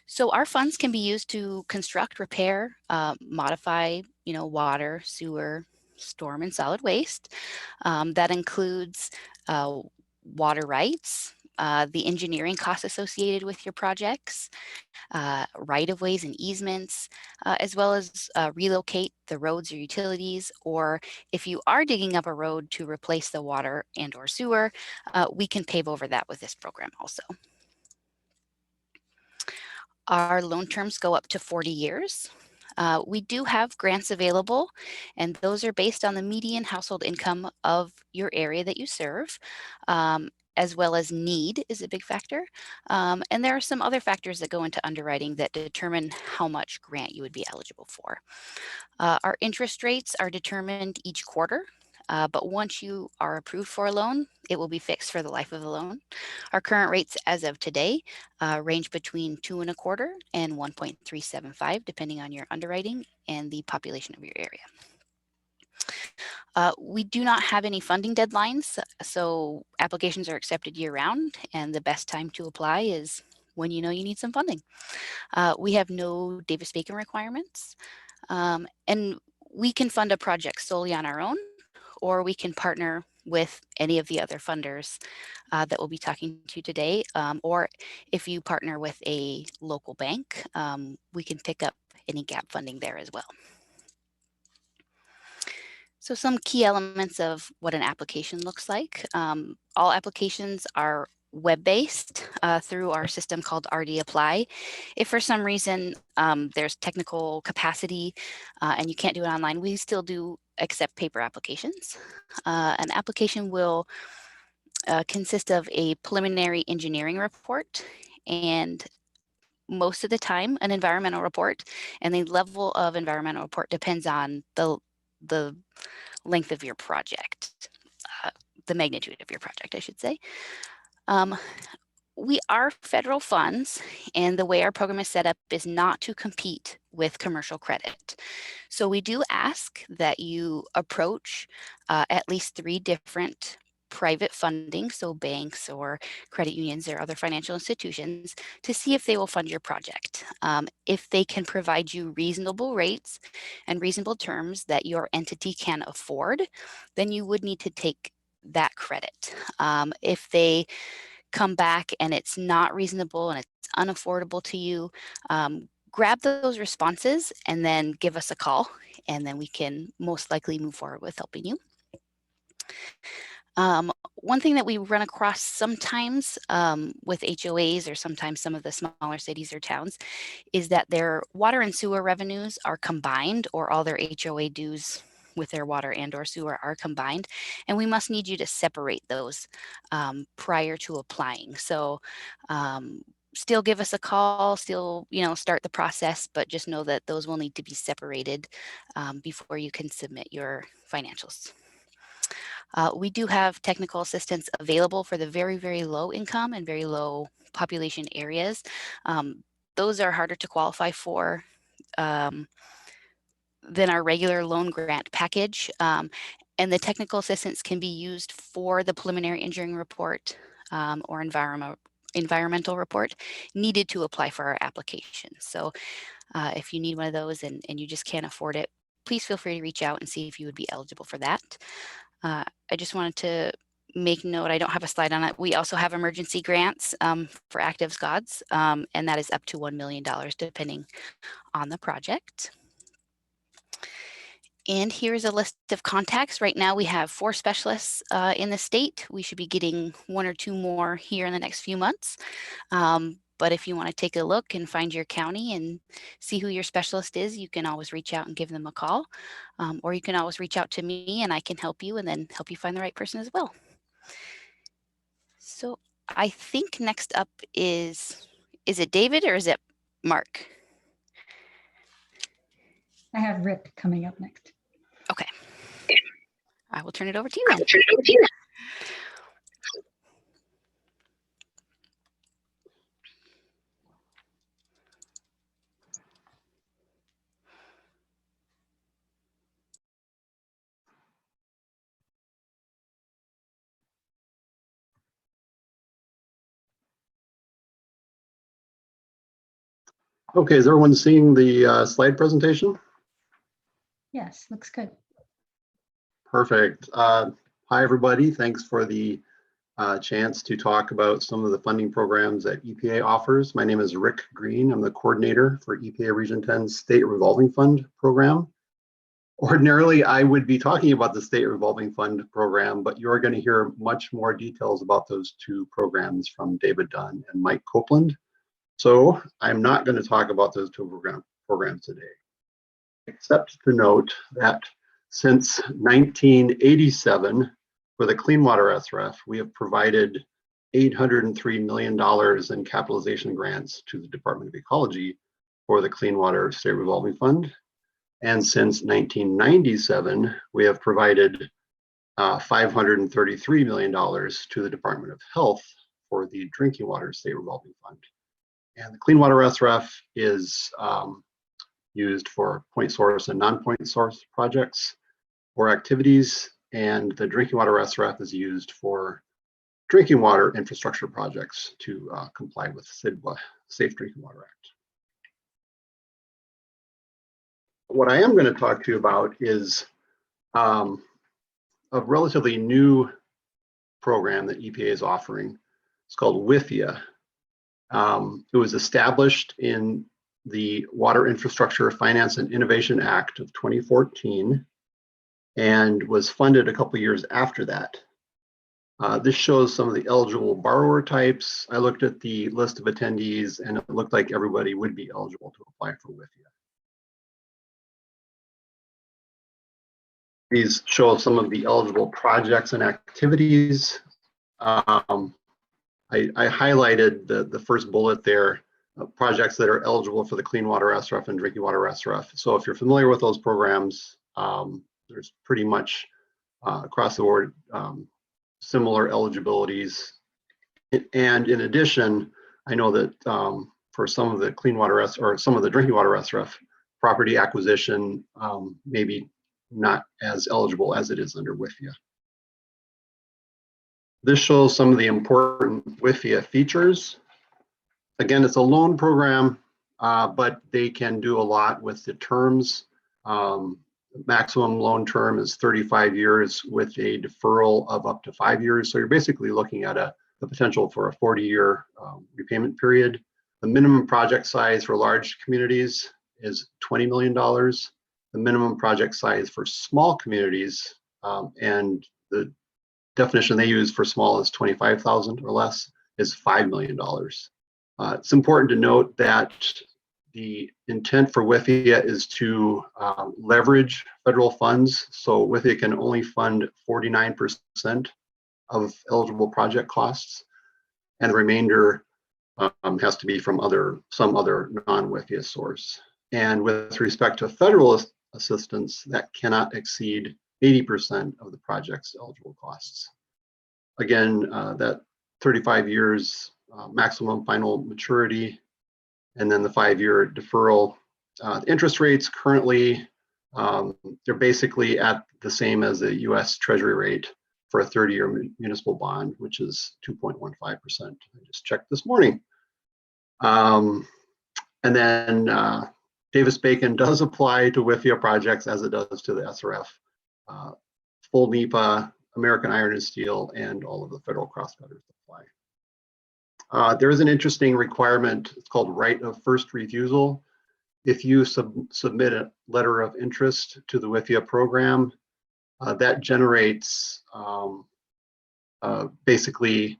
So our funds can be used to construct, repair, modify, water, sewer, storm, and solid waste. That includes water rights, the engineering costs associated with your projects, right-of-ways and easements, as well as relocate the roads or utilities, or if you are digging up a road to replace the water and or sewer, we can pave over that with this program also. Our loan terms go up to 40 years. We do have grants available, and those are based on the median household income of your area that you serve, as well as need is a big factor. And there are some other factors that go into underwriting that determine how much grant you would be eligible for. Our interest rates are determined each quarter. But once you are approved for a loan, it will be fixed for the life of the loan. Our current rates as of today range between 2.25% and 1.375, depending on your underwriting and the population of your area. We do not have any funding deadlines, so applications are accepted year-round, and the best time to apply is when you know you need some funding. We have no Davis-Bacon requirements, and we can fund a project solely on our own, or we can partner with any of the other funders that we'll be talking to today. Or if you partner with a local bank, we can pick up any gap funding there as well. So some key elements of what an application looks like. All applications are web-based through our system called RD Apply. If for some reason there's technical capacity and you can't do it online, we still do accept paper applications. An application will consist of a preliminary engineering report and most of the time an environmental report, and the level of environmental report depends on the length of your project, the magnitude of your project, I should say. We are federal funds, and the way our program is set up is not to compete with commercial credit. So we do ask that you approach at least 3 different private funding, so banks or credit unions or other financial institutions, to see if they will fund your project. If they can provide you reasonable rates and reasonable terms that your entity can afford, then you would need to take that credit. If they come back and it's not reasonable and it's unaffordable to you, grab those responses and then give us a call, and then we can most likely move forward with helping you. One thing that we run across sometimes with HOAs or sometimes some of the smaller cities or towns is that their water and sewer revenues are combined, or all their HOA dues with their water and or sewer are combined, and we must need you to separate those prior to applying. So still give us a call, still start the process, but just know that those will need to be separated before you can submit your financials. We do have technical assistance available for the very, very low income and very low population areas. Those are harder to qualify for. than our regular loan grant package. And the technical assistance can be used for the preliminary engineering report or environmental report needed to apply for our application. So if you need one of those and you just can't afford it, please feel free to reach out and see if you would be eligible for that. I just wanted to make note, I don't have a slide on it. We also have emergency grants for active SCODs, and that is up to $1 million depending on the project. And here's a list of contacts. Right now we have 4 specialists in the state. We should be getting 1 or 2 more here in the next few months. But if you want to take a look and find your county and see who your specialist is, you can always reach out and give them a call. Or you can always reach out to me and I can help you and then help you find the right person as well. So I think next up is it David or is it Mark? I have Rick coming up next. Okay. I will turn it over to you then. Okay, is everyone seeing the slide presentation? Yes, looks good. Perfect. Hi, everybody. Thanks for the chance to talk about some of the funding programs that EPA offers. My name is Rick Green. I'm the coordinator for EPA Region 10 State Revolving Fund program. Ordinarily, I would be talking about the State Revolving Fund program, but you're going to hear much more details about those 2 programs from David Dunn and Mike Copeland. So I'm not going to talk about those 2 programs today, except to note that since 1987, for the Clean Water SRF, we have provided $803 million in capitalization grants to the Department of Ecology for the Clean Water State Revolving Fund. And since 1997, we have provided $533 million to the Department of Health for the Drinking Water State Revolving Fund. And the Clean Water SRF is used for point source and non-point source projects or activities, and the Drinking Water SRF is used for drinking water infrastructure projects to comply with SDWA, Safe Drinking Water Act. What I am going to talk to you about is a relatively new program that EPA is offering. It's called WIFIA. It was established in the Water Infrastructure Finance and Innovation Act of 2014 and was funded a couple years after that. This shows some of the eligible borrower types. I looked at the list of attendees and it looked like everybody would be eligible to apply for WIFIA. These show some of the eligible projects and activities. I highlighted the first bullet there, projects that are eligible for the Clean Water SRF and Drinking Water SRF. So if you're familiar with those programs, there's pretty much across the board similar eligibilities. And in addition, I know that for some of the Clean Water or some of the Drinking Water SRF, property acquisition maybe not as eligible as it is under WIFIA. This shows some of the important WIFIA features. Again, it's a loan program, but they can do a lot with the terms. Maximum loan term is 35 years with a deferral of up to 5 years. So you're basically looking at the potential for a 40-year repayment period. The minimum project size for large communities is $20 million. The minimum project size for small communities, and the definition they use for small is 25,000 or less, is $5 million. It's important to note that the intent for WIFIA is to leverage federal funds. So WIFIA can only fund 49% of eligible project costs, and the remainder has to be from some other non-WIFIA source. And with respect to federal assistance, that cannot exceed 80% of the project's eligible costs. Again, that 35 years maximum final maturity, and then the 5-year deferral. The interest rates currently They're basically at the same as the US Treasury rate for a 30-year municipal bond, which is 2.15%. I just checked this morning. And then Davis-Bacon does apply to WIFIA projects as it does to the SRF. Full NEPA, American Iron and Steel, and all of the federal crosscutters apply. There is an interesting requirement. It's called right of first refusal. If you submit a letter of interest to the WIFIA program, that generates basically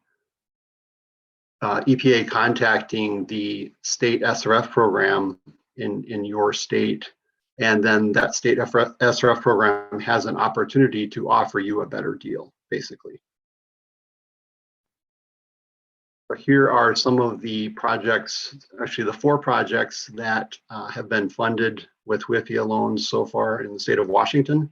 EPA contacting the state SRF program in your state, and then that state SRF program has an opportunity to offer you a better deal, basically. So here are some of the projects, actually the 4 projects that have been funded with WIFIA loans so far in the state of Washington.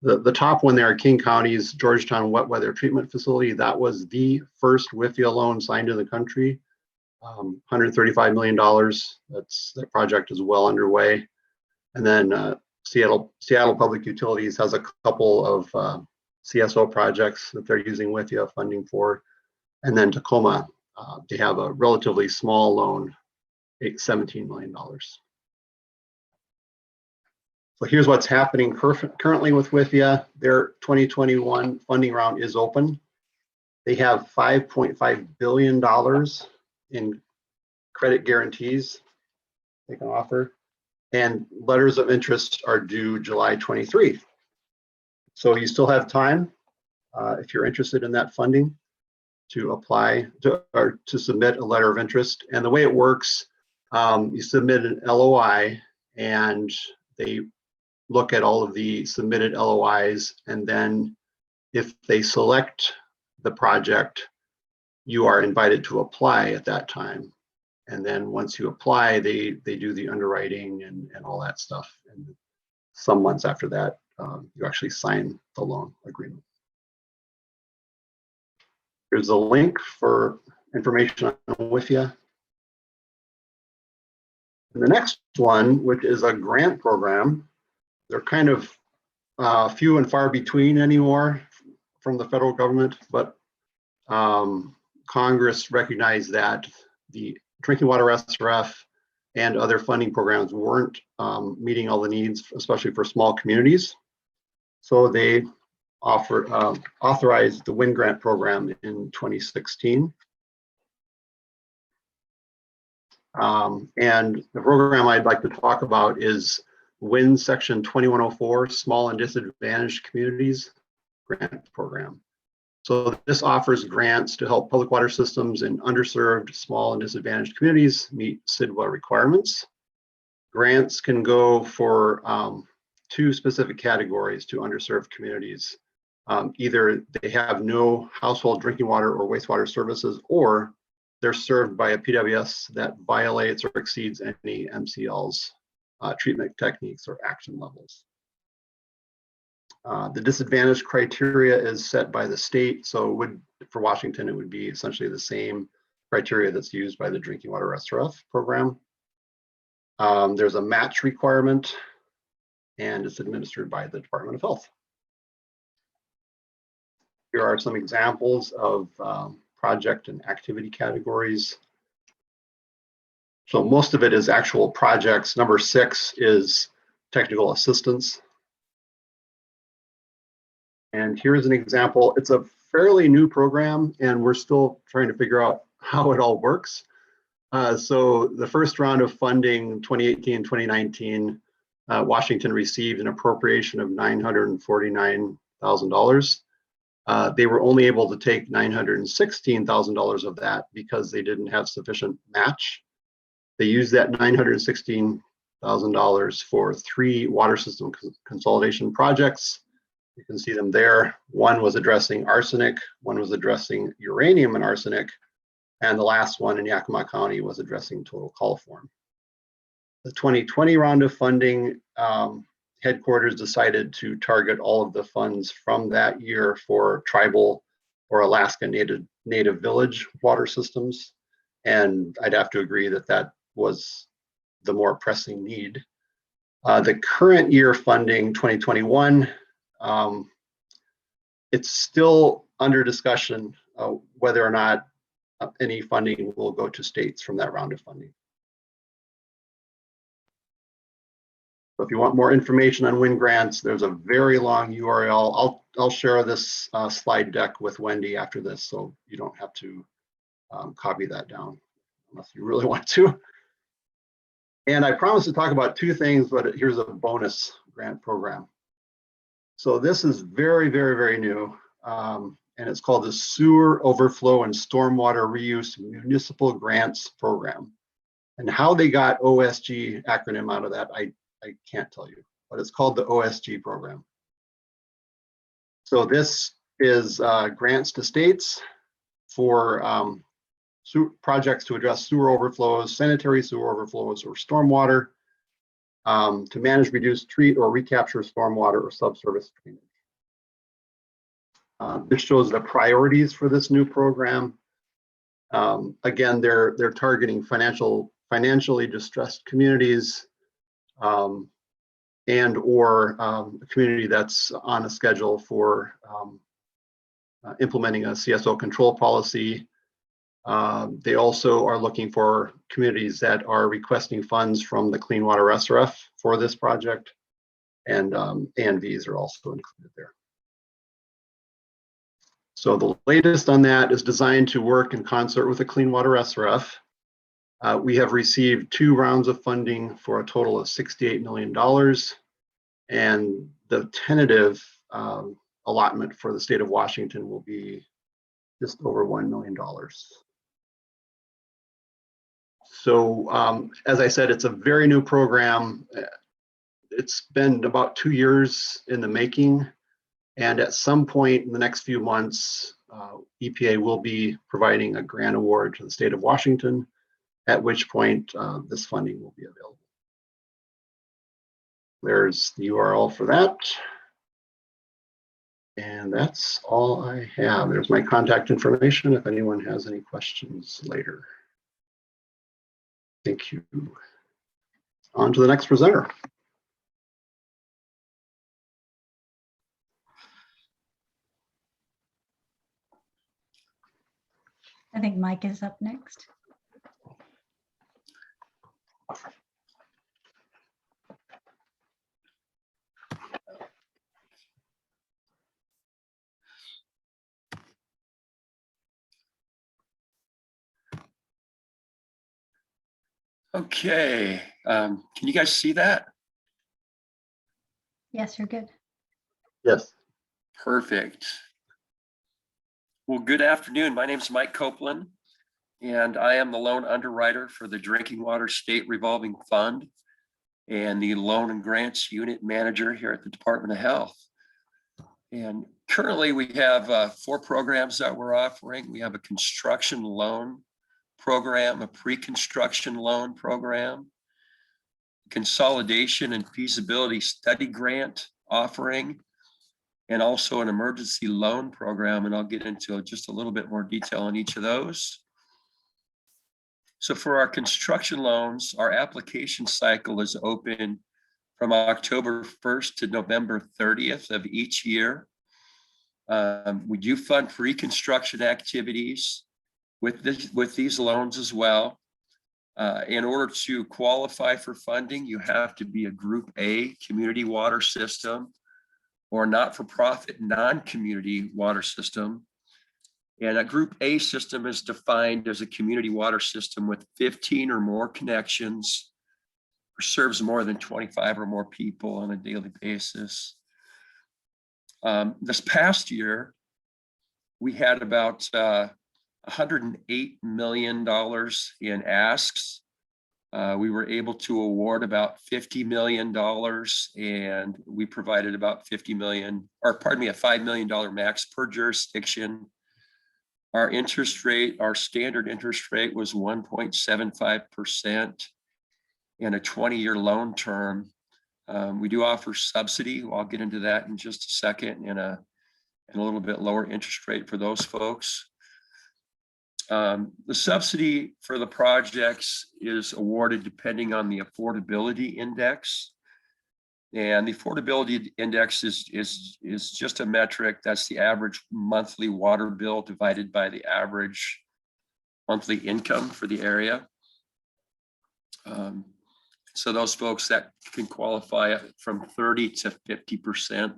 The top one there, King County's Georgetown Wet Weather Treatment Facility, that was the first WIFIA loan signed in the country. $135 million. That project is well underway. And then Seattle Public Utilities has a couple of CSO projects that they're using WIFIA funding for. And then Tacoma, they have a relatively small loan, $17 million. So here's what's happening currently with WIFIA. Their 2021 funding round is open. They have $5.5 billion in credit guarantees they can offer, and letters of interest are due July 23. So you still have time, if you're interested in that funding, to apply or to submit a letter of interest. And the way it works, you submit an LOI, and they look at all of the submitted LOIs, and then if they select the project, you are invited to apply at that time. And then once you apply, they do the underwriting and all that stuff. And some months after that, you actually sign the loan agreement. Here's a link for information on WIFIA. And the next one, which is a grant program, they're kind of few and far between anymore from the federal government, but Congress recognized that the drinking water SRF and other funding programs weren't meeting all the needs, especially for small communities. So they authorized the WIN grant program in 2016. And the program I'd like to talk about is WIN Section 2104, Small and Disadvantaged Communities Grant Program. So this offers grants to help public water systems in underserved, small and disadvantaged communities meet CIDWA requirements. Grants can go for 2 specific categories to underserved communities. Either they have no household drinking water or wastewater services, or they're served by a PWS that violates or exceeds any MCL's treatment techniques or action levels. The disadvantage criteria is set by the state. So for Washington, it would be essentially the same criteria that's used by the Drinking Water SRF program. There's a match requirement, and it's administered by the Department of Health. Here are some examples of project and activity categories. So most of it is actual projects. Number 6 is technical assistance. And here's an example. It's a fairly new program, and we're still trying to figure out how it all works. So the first round of funding, 2018, 2019, Washington received an appropriation of $949,000. They were only able to take $916,000 of that because they didn't have sufficient match. They used that $916,000 for 3 water system consolidation projects. You can see them there. One was addressing arsenic, one was addressing uranium and arsenic, and the last one in Yakima County was addressing total coliform. The 2020 round of funding, headquarters decided to target all of the funds from that year for tribal or Alaska Native village water systems. And I'd have to agree that that was the more pressing need. The current year funding, 2021, it's still under discussion whether or not any funding will go to states from that round of funding. So if you want more information on WIN grants, there's a very long URL. I'll share this slide deck with Wendy after this, so you don't have to copy that down unless you really want to. And I promised to talk about two things, but here's a bonus grant program. So this is very, very, very new. And it's called the Sewer Overflow and Stormwater Reuse Municipal Grants Program. And how they got OSG acronym out of that, I can't tell you, but it's called the OSG program. So this is grants to states for projects to address sewer overflows, sanitary sewer overflows, or stormwater, to manage, reduce, treat, or recapture stormwater or subsurface drainage. This shows the priorities for this new program. Again, they're targeting financially distressed communities, and or a community that's on a schedule for implementing a CSO control policy. They also are looking for communities that are requesting funds from the Clean Water SRF for this project, and ANVs are also included there. So the latest on that is designed to work in concert with the Clean Water SRF. We have received 2 rounds of funding for a total of $68 million, and the tentative allotment for the state of Washington will be just over $1 million. So as I said, it's a very new program. It's been about 2 years in the making. And at some point in the next few months, EPA will be providing a grant award to the state of Washington, at which point this funding will be available. There's the URL for that. And that's all I have. There's my contact information if anyone has any questions later. Thank you. On to the next presenter. I think Mike is up next. Okay, can you guys see that? Yes, you're good. Yes. Perfect. Well, good afternoon. My name is Mike Copeland, and I am the loan underwriter for the Drinking Water State Revolving Fund and the Loan and Grants Unit Manager here at the Department of Health. And currently we have 4 programs that we're offering. We have a construction loan program, a pre-construction loan program, consolidation and feasibility study grant offering, and also an emergency loan program. And I'll get into just a little bit more detail on each of those. So for our construction loans, our application cycle is open from October 1st to November 30th of each year. We do fund pre-construction activities with these loans as well. In order to qualify for funding, you have to be a Group A community water system or not-for-profit non-community water system. And a Group A system is defined as a community water system with 15 or more connections, or serves more than 25 or more people on a daily basis. This past year, we had about $108 million in asks. We were able to award about $50 million, and we provided about $50 million, or pardon me, a $5 million max per jurisdiction. Our interest rate, our standard interest rate was 1.75% and a 20-year loan term. We do offer subsidy. I'll get into that in just a second, and a little bit lower interest rate for those folks. The subsidy for the projects is awarded depending on the affordability index. And the affordability index is just a metric. That's the average monthly water bill divided by the average monthly income for the area. So those folks that can qualify from 30 to 50%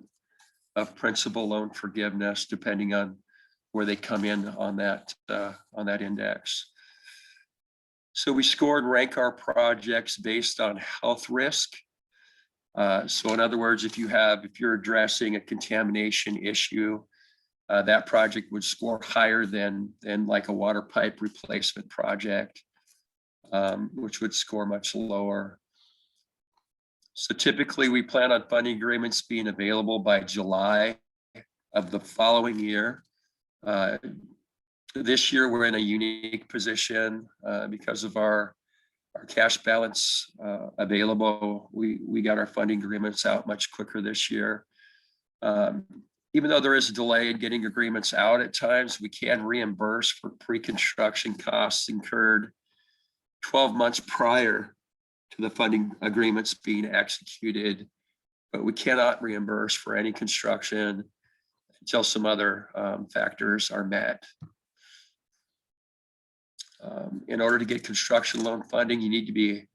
of principal loan forgiveness, depending on where they come in on that index. So we score and rank our projects based on health risk. So in other words, if you're addressing a contamination issue, that project would score higher than like a water pipe replacement project, which would score much lower. So typically we plan on funding agreements being available by July of the following year. This year we're in a unique position because of our cash balance available. We got our funding agreements out much quicker this year. Even though there is a delay in getting agreements out at times, we can reimburse for pre-construction costs incurred 12 months prior to the funding agreements being executed, but we cannot reimburse for any construction until some other factors are met. In order to get construction loan funding, you need to be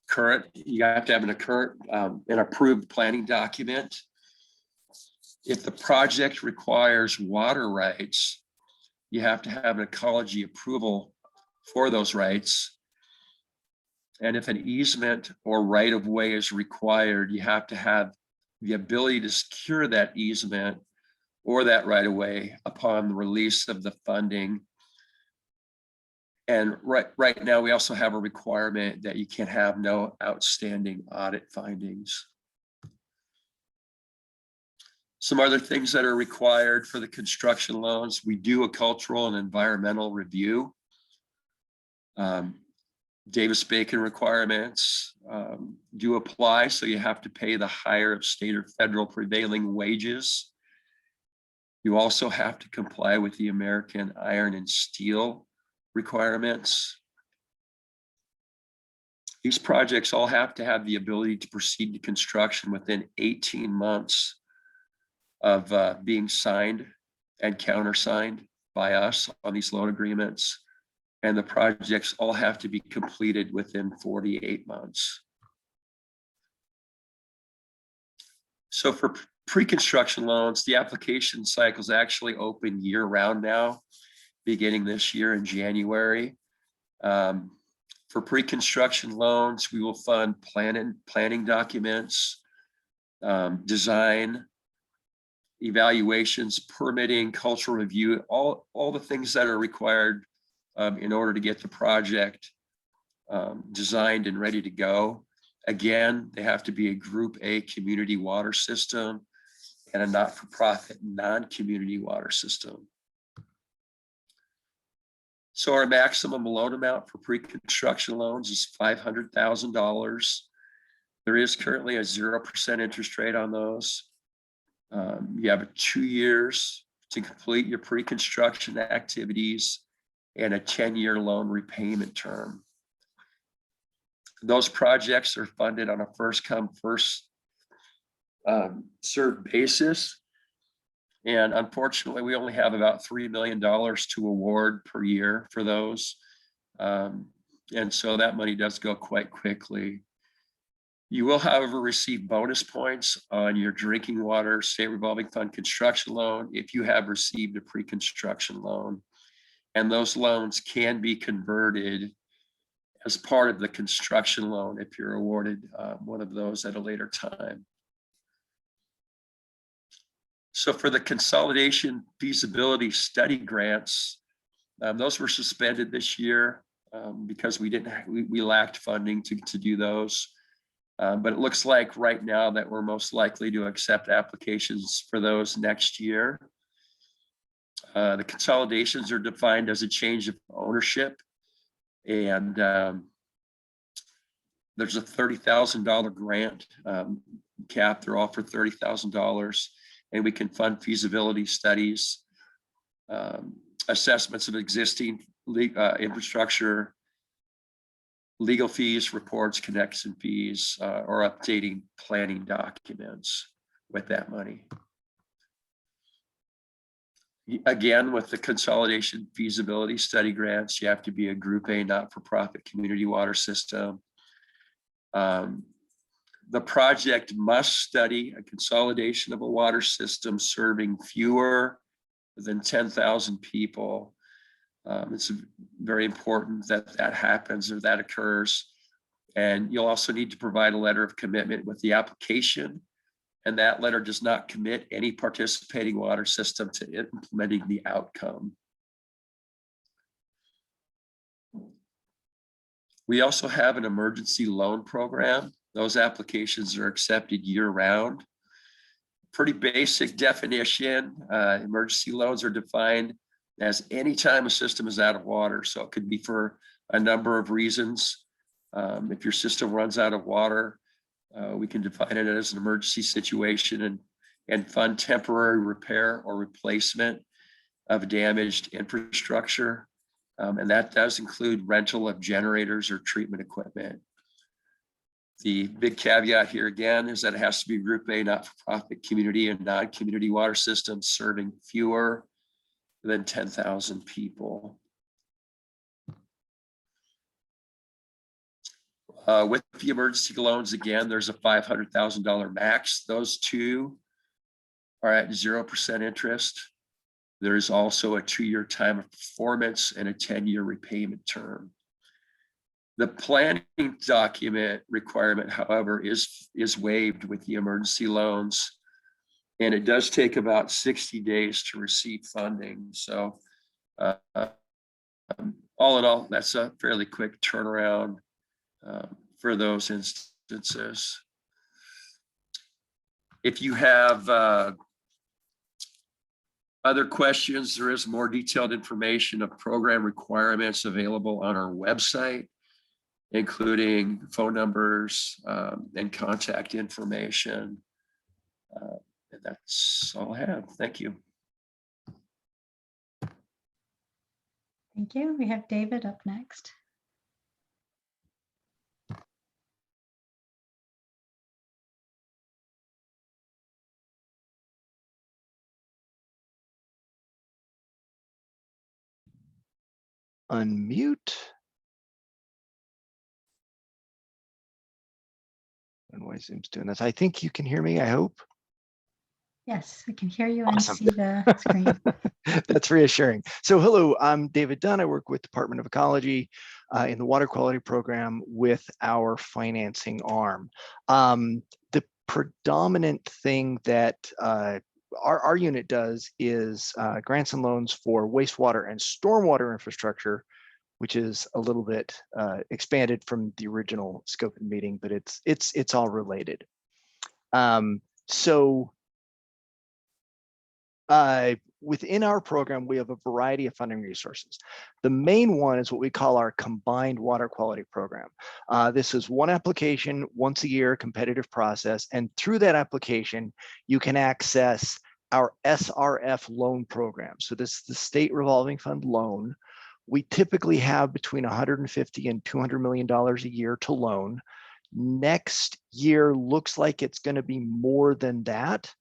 current. You have to have an approved planning document. If the project requires water rights, you have to have an ecology approval for those rights. And if an easement or right of way is required, you have to have the ability to secure that easement or that right of way upon the release of the funding. And right now, we also have a requirement that you can have no outstanding audit findings. Some other things that are required for the construction loans, we do a cultural and environmental review. Davis-Bacon requirements do apply, so you have to pay the higher of state or federal prevailing wages. You also have to comply with the American Iron and Steel requirements. These projects all have to have the ability to proceed to construction within 18 months of being signed and countersigned by us on these loan agreements. And the projects all have to be completed within 48 months. So for pre-construction loans, the application cycle is actually open year-round now, beginning this year in January. For pre-construction loans, we will fund planning documents, design, evaluations, permitting, cultural review, all the things that are required in order to get the project designed and ready to go. Again, they have to be a Group A community water system and a not-for-profit non-community water system. So our maximum loan amount for pre-construction loans is $500,000. There is currently a 0% interest rate on those. You have 2 years to complete your pre-construction activities and a 10-year loan repayment term. Those projects are funded on a first-come, first-served basis. And unfortunately, we only have about $3 million to award per year for those. And so that money does go quite quickly. You will, however, receive bonus points on your drinking water state revolving fund construction loan if you have received a pre-construction loan. And those loans can be converted as part of the construction loan if you're awarded one of those at a later time. So for the consolidation feasibility study grants, those were suspended this year because we lacked funding to do those. But it looks like right now that we're most likely to accept applications for those next year. The consolidations are defined as a change of ownership, and there's a $30,000 grant cap. They're all for $30,000, and we can fund feasibility studies, assessments of existing infrastructure, legal fees, reports, connection fees, or updating planning documents with that money. Again, with the consolidation feasibility study grants, you have to be a Group A not-for-profit community water system. The project must study a consolidation of a water system serving fewer than 10,000 people. It's very important that that happens or that occurs. And you'll also need to provide a letter of commitment with the application. And that letter does not commit any participating water system to implementing the outcome. We also have an emergency loan program. Those applications are accepted year-round. Pretty basic definition. Emergency loans are defined as any time a system is out of water. So it could be for a number of reasons. If your system runs out of water, we can define it as an emergency situation and fund temporary repair or replacement of damaged infrastructure. And that does include rental of generators or treatment equipment. The big caveat here again is that it has to be Group A, not-for-profit community and non-community water systems serving fewer than 10,000 people. With the emergency loans, again, there's a $500,000 max. Those two are at 0% interest. There is also a 2-year time of performance and a 10-year repayment term. The planning document requirement, however, is waived with the emergency loans, and it does take about 60 days to receive funding. So all in all, that's a fairly quick turnaround for those instances. If you have other questions, there is more detailed information of program requirements available on our website, including phone numbers and contact information. And that's all I have. Thank you. Thank you. We have David up next. Unmute. And why Zoom's doing this? I think you can hear me, I hope. Yes, we can hear you and Awesome. see the screen. That's reassuring. So hello, I'm David Dunn. I work with Department of Ecology in the water quality program with our financing arm. The predominant thing that our unit does is grants and loans for wastewater and stormwater infrastructure, which is a little bit expanded from the original scope of the meeting, but it's all related. Within our program, we have a variety of funding resources. The main one is what we call our combined water quality program. This is one application, once a year, competitive process. And through that application, you can access our SRF loan program. So this is the state revolving fund loan. We typically have between $150 and $200 million a year to loan. Next year looks like it's going to be more than that.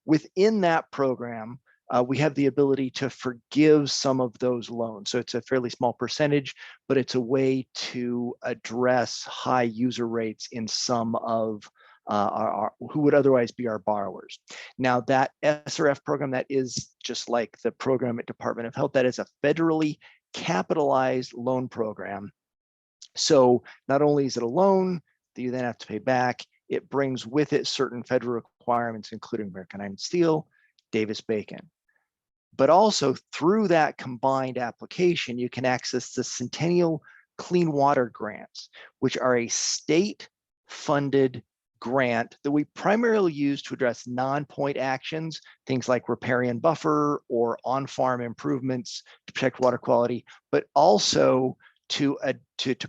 Within that program, we have the ability to forgive some of those loans. So it's a fairly small percentage, but it's a way to address high user rates in some of who would otherwise be our borrowers. Now that SRF program, that is just like the program at Department of Health, that is a federally capitalized loan program. So not only is it a loan that you then have to pay back, it brings with it certain federal requirements, including American Iron and Steel, Davis-Bacon. But also through that combined application, you can access the Centennial Clean Water Grants, which are a state-funded grant that we primarily use to address non-point actions, things like riparian buffer or on-farm improvements to protect water quality, but also to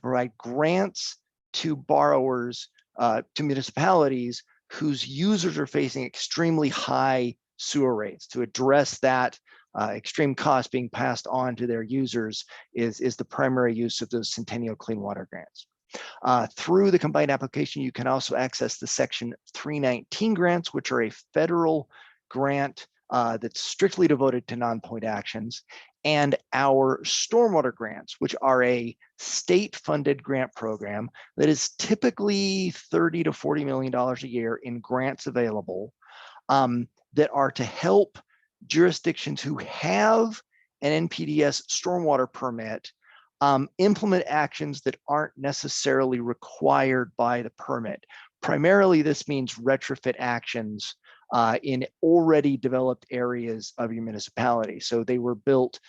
provide grants to borrowers, to municipalities whose users are facing extremely high sewer rates, to address that extreme cost being passed on to their users is the primary use of those Centennial Clean Water grants. Through the combined application, you can also access the Section 319 grants, which are a federal grant that's strictly devoted to non-point actions, and our stormwater grants, which are a state-funded grant program that is typically $30 to $40 million a year in grants available that are to help jurisdictions who have an NPDES stormwater permit implement actions that aren't necessarily required by the permit. Primarily, this means retrofit actions in already developed areas of your municipality. So they were built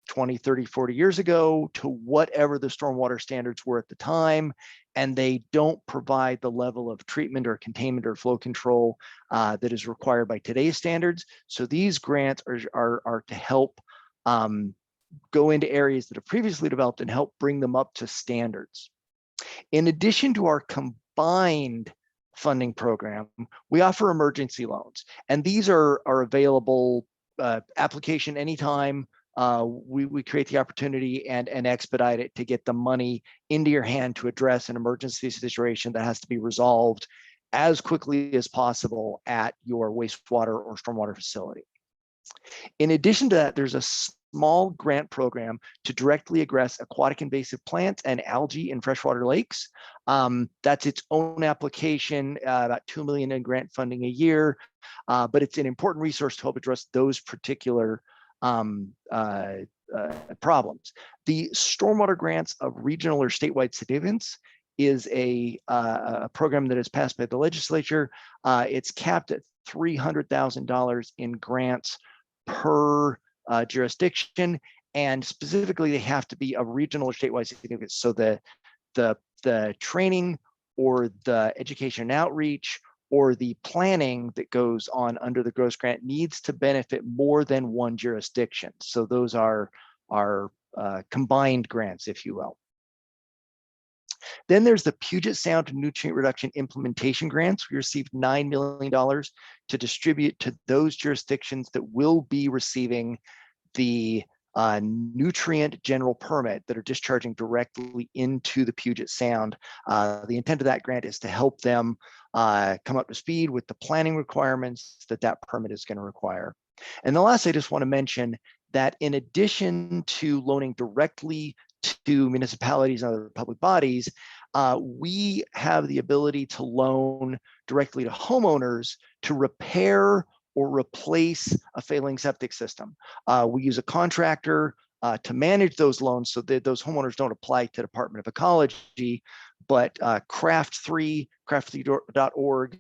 20, 30, 40 years ago to whatever the stormwater standards were at the time, and they don't provide the level of treatment or containment or flow control that is required by today's standards. So these grants are to help go into areas that are previously developed and help bring them up to standards. In addition to our combined funding program, we offer emergency loans, and these are available application anytime. We create the opportunity and expedite it to get the money into your hand to address an emergency situation that has to be resolved as quickly as possible at your wastewater or stormwater facility. In addition to that, there's a small grant program to directly address aquatic invasive plants and algae in freshwater lakes. That's its own application, about $2 million in grant funding a year, but it's an important resource to help address those particular problems. The stormwater grants of regional or statewide significance is a program that is passed by the legislature. It's capped at $300,000 in grants per jurisdiction, and specifically they have to be of regional or statewide significance. So the training or the education and outreach or the planning that goes on under the gross grant needs to benefit more than one jurisdiction. So those are combined grants, if you will. Then there's the Puget Sound Nutrient Reduction Implementation Grants. We received $9 million to distribute to those jurisdictions that will be receiving the nutrient general permit that are discharging directly into the Puget Sound. The intent of that grant is to help them come up to speed with the planning requirements that permit is going to require. And the last, I just want to mention that in addition to loaning directly to municipalities and other public bodies, we have the ability to loan directly to homeowners to repair or replace a failing septic system. We use a contractor to manage those loans so that those homeowners don't apply to the Department of Ecology, but craft3.org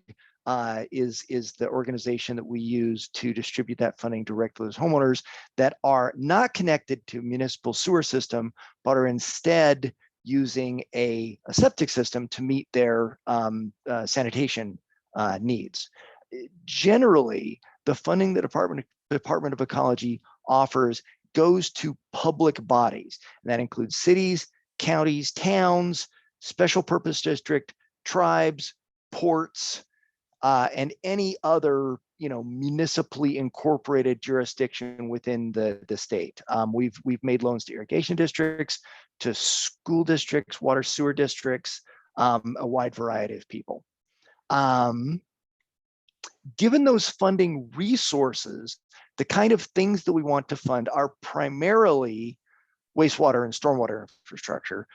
is the organization that we use to distribute that funding directly to those homeowners that are not connected to municipal sewer system, but are instead using a septic system to meet their sanitation needs. Generally, the funding the Department of Ecology offers goes to public bodies. And that includes cities, counties, towns, special purpose district, tribes, ports, and any other municipally incorporated jurisdiction within the state. We've made loans to irrigation districts, to school districts, water sewer districts, a wide variety of people. Given those funding resources, the kind of things that we want to fund are primarily wastewater and stormwater infrastructure.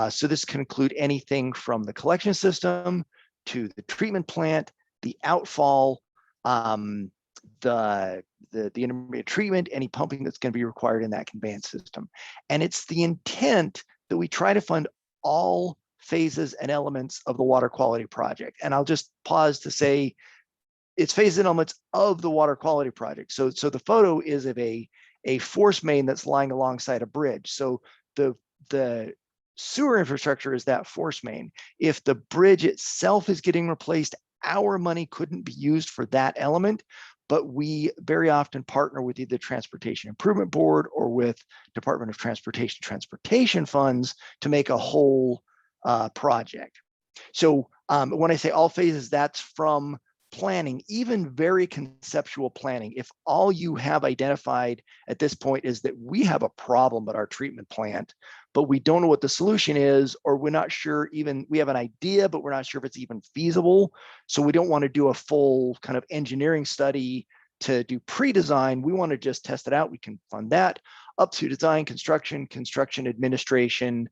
So this can include anything from the collection system to the treatment plant, the outfall, the intermediate treatment, any pumping that's going to be required in that conveyance system. And it's the intent that we try to fund all phases and elements of the water quality project. And I'll just pause to say it's phases and elements of the water quality project. So the photo is of a force main that's lying alongside a bridge. So the sewer infrastructure is that force main. If the bridge itself is getting replaced, our money couldn't be used for that element, but we very often partner with either Transportation Improvement Board or with Department of Transportation funds to make a whole project. So when I say all phases, that's from planning, even very conceptual planning, if all you have identified at this point is that we have a problem at our treatment plant, but we don't know what the solution is, or we're not sure, even we have an idea, but we're not sure if it's even feasible. So we don't want to do a full kind of engineering study to do pre-design. We want to just test it out. We can fund that up to design, construction, construction administration,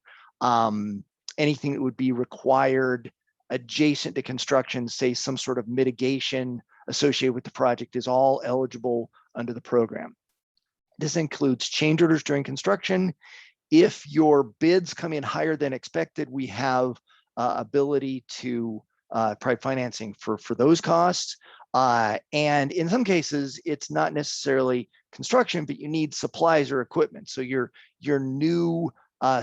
anything that would be required adjacent to construction, say some sort of mitigation associated with the project, is all eligible under the program. This includes change orders during construction. If your bids come in higher than expected, we have ability to provide financing for those costs. And in some cases, it's not necessarily construction, but you need supplies or equipment. So your new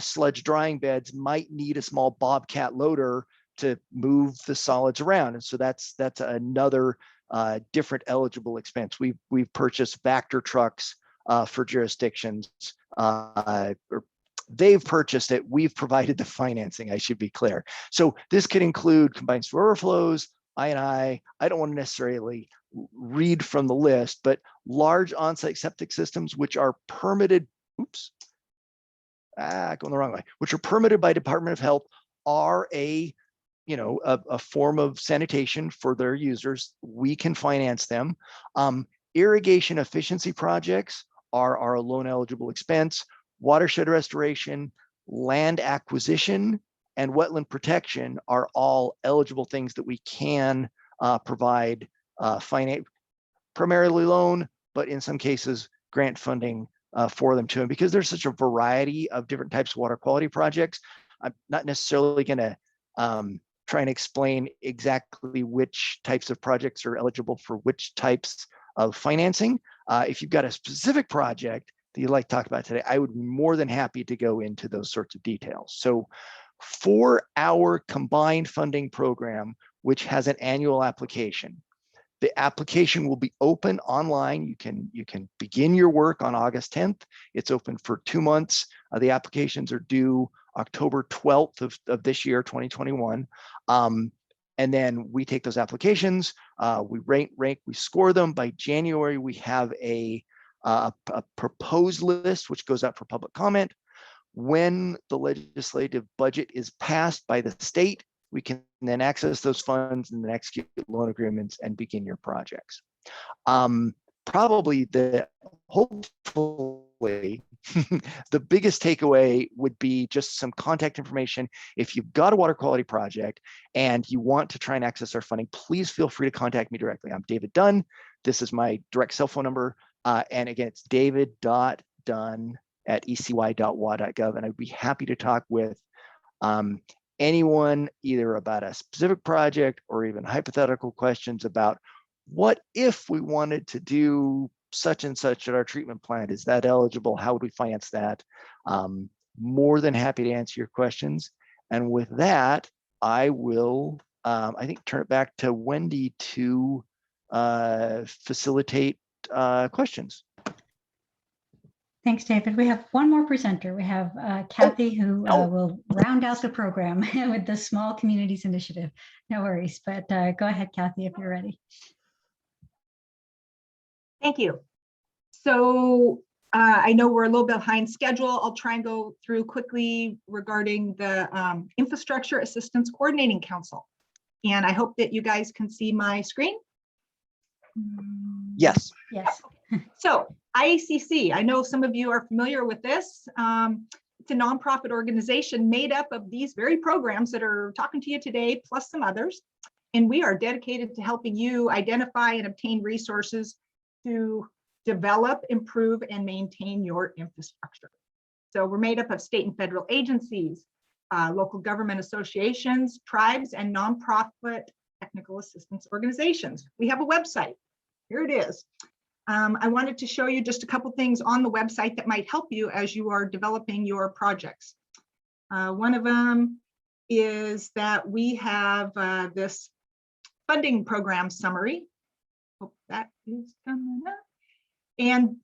sludge drying beds might need a small bobcat loader to move the solids around. And so that's another different eligible expense. We've purchased Vector trucks for jurisdictions, or they've purchased it. We've provided the financing, I should be clear. So this could include combined sewer overflows, I don't want to necessarily read from the list, but large on-site septic systems, which are permitted, going the wrong way, which are permitted by Department of Health, are a form of sanitation for their users. We can finance them. Irrigation efficiency projects are a loan eligible expense. Watershed restoration, land acquisition, and wetland protection are all eligible things that we can provide finance, primarily loan, but in some cases grant funding for them too. And because there's such a variety of different types of water quality projects, I'm not necessarily going to try and explain exactly which types of projects are eligible for which types of financing. If you've got a specific project that you'd like to talk about today, I would be more than happy to go into those sorts of details. So for our combined funding program, which has an annual application, the application will be open online. You can begin your work on August 10th. It's open for 2 months. The applications are due October 12th of this year, 2021. And then we take those applications, we rank, we score them. By January, we have a proposed list, which goes out for public comment. When the legislative budget is passed by the state, we can then access those funds and then execute loan agreements and begin your projects. Probably hopefully, the biggest takeaway would be just some contact information. If you've got a water quality project and you want to try and access our funding, please feel free to contact me directly. I'm David Dunn. This is my direct cell phone number. And again, it's david.dunn@ecy.wa.gov. And I'd be happy to talk with anyone either about a specific project or even hypothetical questions about what if we wanted to do such and such at our treatment plant. Is that eligible? How would we finance that? More than happy to answer your questions. And with that, I will, I think, turn it back to Wendy to facilitate questions. Thanks, David. We have one more presenter. We have Kathy, who will round out the program with the Small Communities Initiative. No worries, but go ahead, Kathy, if you're ready. Thank you. So I know we're a little bit behind schedule. I'll try and go through quickly regarding the Infrastructure Assistance Coordinating Council. And I hope that you guys can see my screen. Yes. Yes. So IACC, I know some of you are familiar with this. It's a nonprofit organization made up of these very programs that are talking to you today, plus some others. And we are dedicated to helping you identify and obtain resources to develop, improve, and maintain your infrastructure. So we're made up of state and federal agencies, local government associations, tribes, and nonprofit technical assistance organizations. We have a website. Here it is. I wanted to show you just a couple things on the website that might help you as you are developing your projects. One of them is that we have this funding program summary. Hope that is coming up. And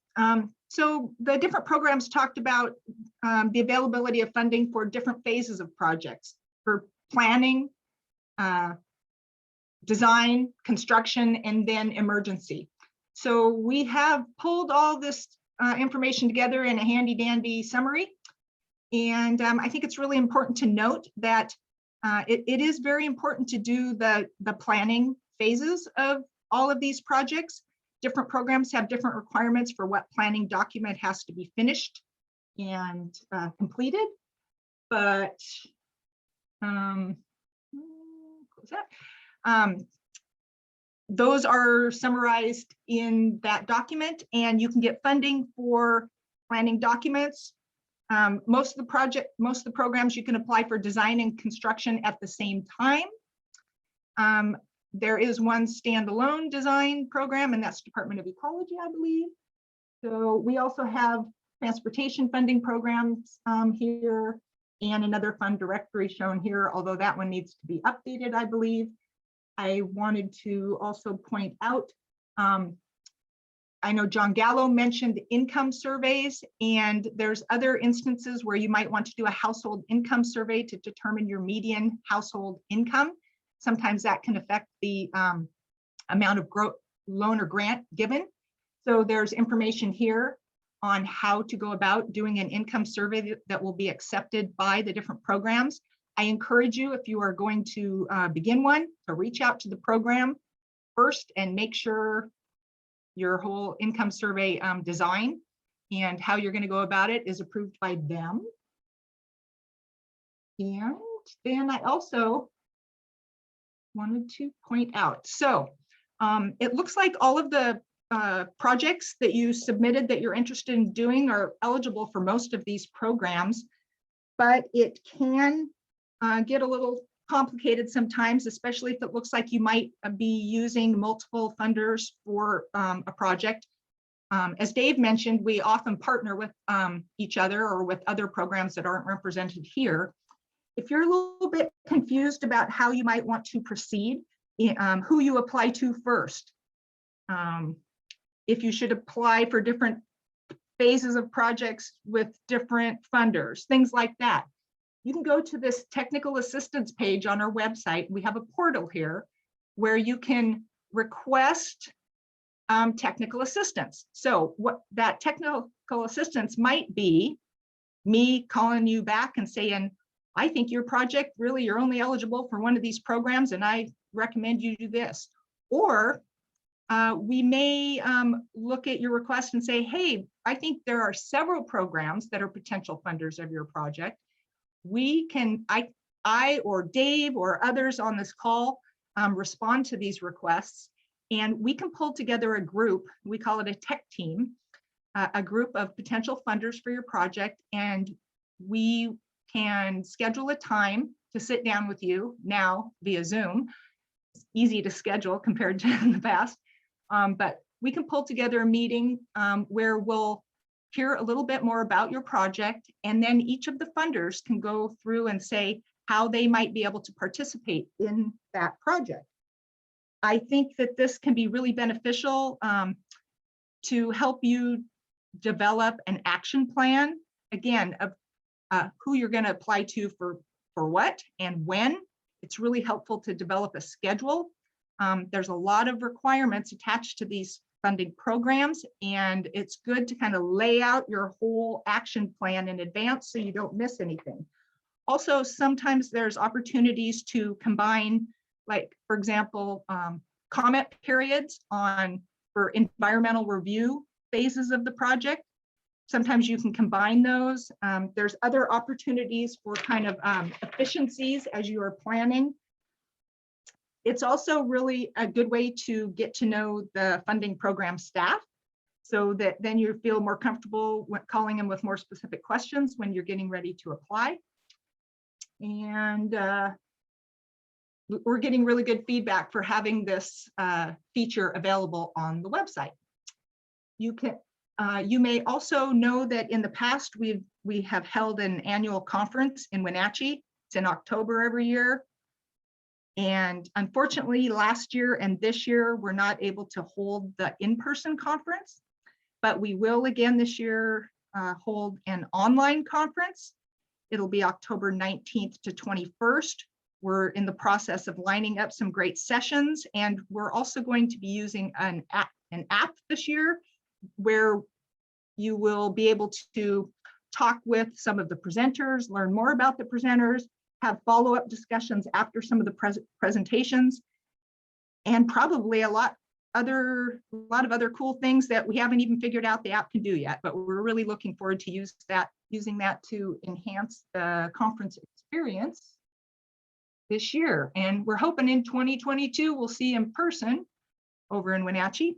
so the different programs talked about the availability of funding for different phases of projects, for planning, design, construction, and then emergency. So we have pulled all this information together in a handy dandy summary. And I think it's really important to note that it is very important to do the planning phases of all of these projects. Different programs have different requirements for what planning document has to be finished and completed. But close that. Those are summarized in that document, and you can get funding for planning documents. Most of the programs you can apply for design and construction at the same time. There is one standalone design program, and that's Department of Ecology, I believe. So we also have transportation funding programs here, and another fund directory shown here, although that one needs to be updated, I believe. I wanted to also point out, I know John Gallo mentioned income surveys, and there's other instances where you might want to do a household income survey to determine your median household income. Sometimes that can affect the amount of loan or grant given. So there's information here on how to go about doing an income survey that will be accepted by the different programs. I encourage you, if you are going to begin one, to reach out to the program first and make sure your whole income survey design and how you're going to go about it is approved by them. And then I also wanted to point out, so it looks like all of the projects that you submitted that you're interested in doing are eligible for most of these programs, but it can get a little complicated sometimes, especially if it looks like you might be using multiple funders for a project. As Dave mentioned, we often partner with each other or with other programs that aren't represented here. If you're a little bit confused about how you might want to proceed, who you apply to first, if you should apply for different phases of projects with different funders, things like that, you can go to this technical assistance page on our website. We have a portal here where you can request technical assistance. So what that technical assistance might be me calling you back and saying, I think your project, really, you're only eligible for one of these programs, and I recommend you do this. Or we may look at your request and say, hey, I think there are several programs that are potential funders of your project. We can, I or Dave or others on this call respond to these requests, and we can pull together a group. We call it a tech team, a group of potential funders for your project, and we can schedule a time to sit down with you now via Zoom. It's easy to schedule compared to in the past, but we can pull together a meeting where we'll hear a little bit more about your project, and then each of the funders can go through and say how they might be able to participate in that project. I think that this can be really beneficial to help you develop an action plan, again, of who you're going to apply to for what and when. It's really helpful to develop a schedule. There's a lot of requirements attached to these funding programs, and it's good to kind of lay out your whole action plan in advance so you don't miss anything. Also, sometimes there's opportunities to combine, like, for example, comment periods for environmental review phases of the project. Sometimes you can combine those. There's other opportunities for kind of efficiencies as you are planning. It's also really a good way to get to know the funding program staff, so that then you feel more comfortable calling them with more specific questions when you're getting ready to apply. And we're getting really good feedback for having this feature available on the website. You may also know that in the past we have held an annual conference in Wenatchee. It's in October every year. And unfortunately, last year and this year, we're not able to hold the in-person conference, but we will again this year hold an online conference. It'll be October 19th to 21st. We're in the process of lining up some great sessions, and we're also going to be using an app this year where you will be able to talk with some of the presenters, learn more about the presenters, have follow-up discussions after some of the presentations, and probably a lot of other cool things that we haven't even figured out the app can do yet, but we're really looking forward to using that to enhance the conference experience this year. And we're hoping in 2022 we'll see in person over in Wenatchee.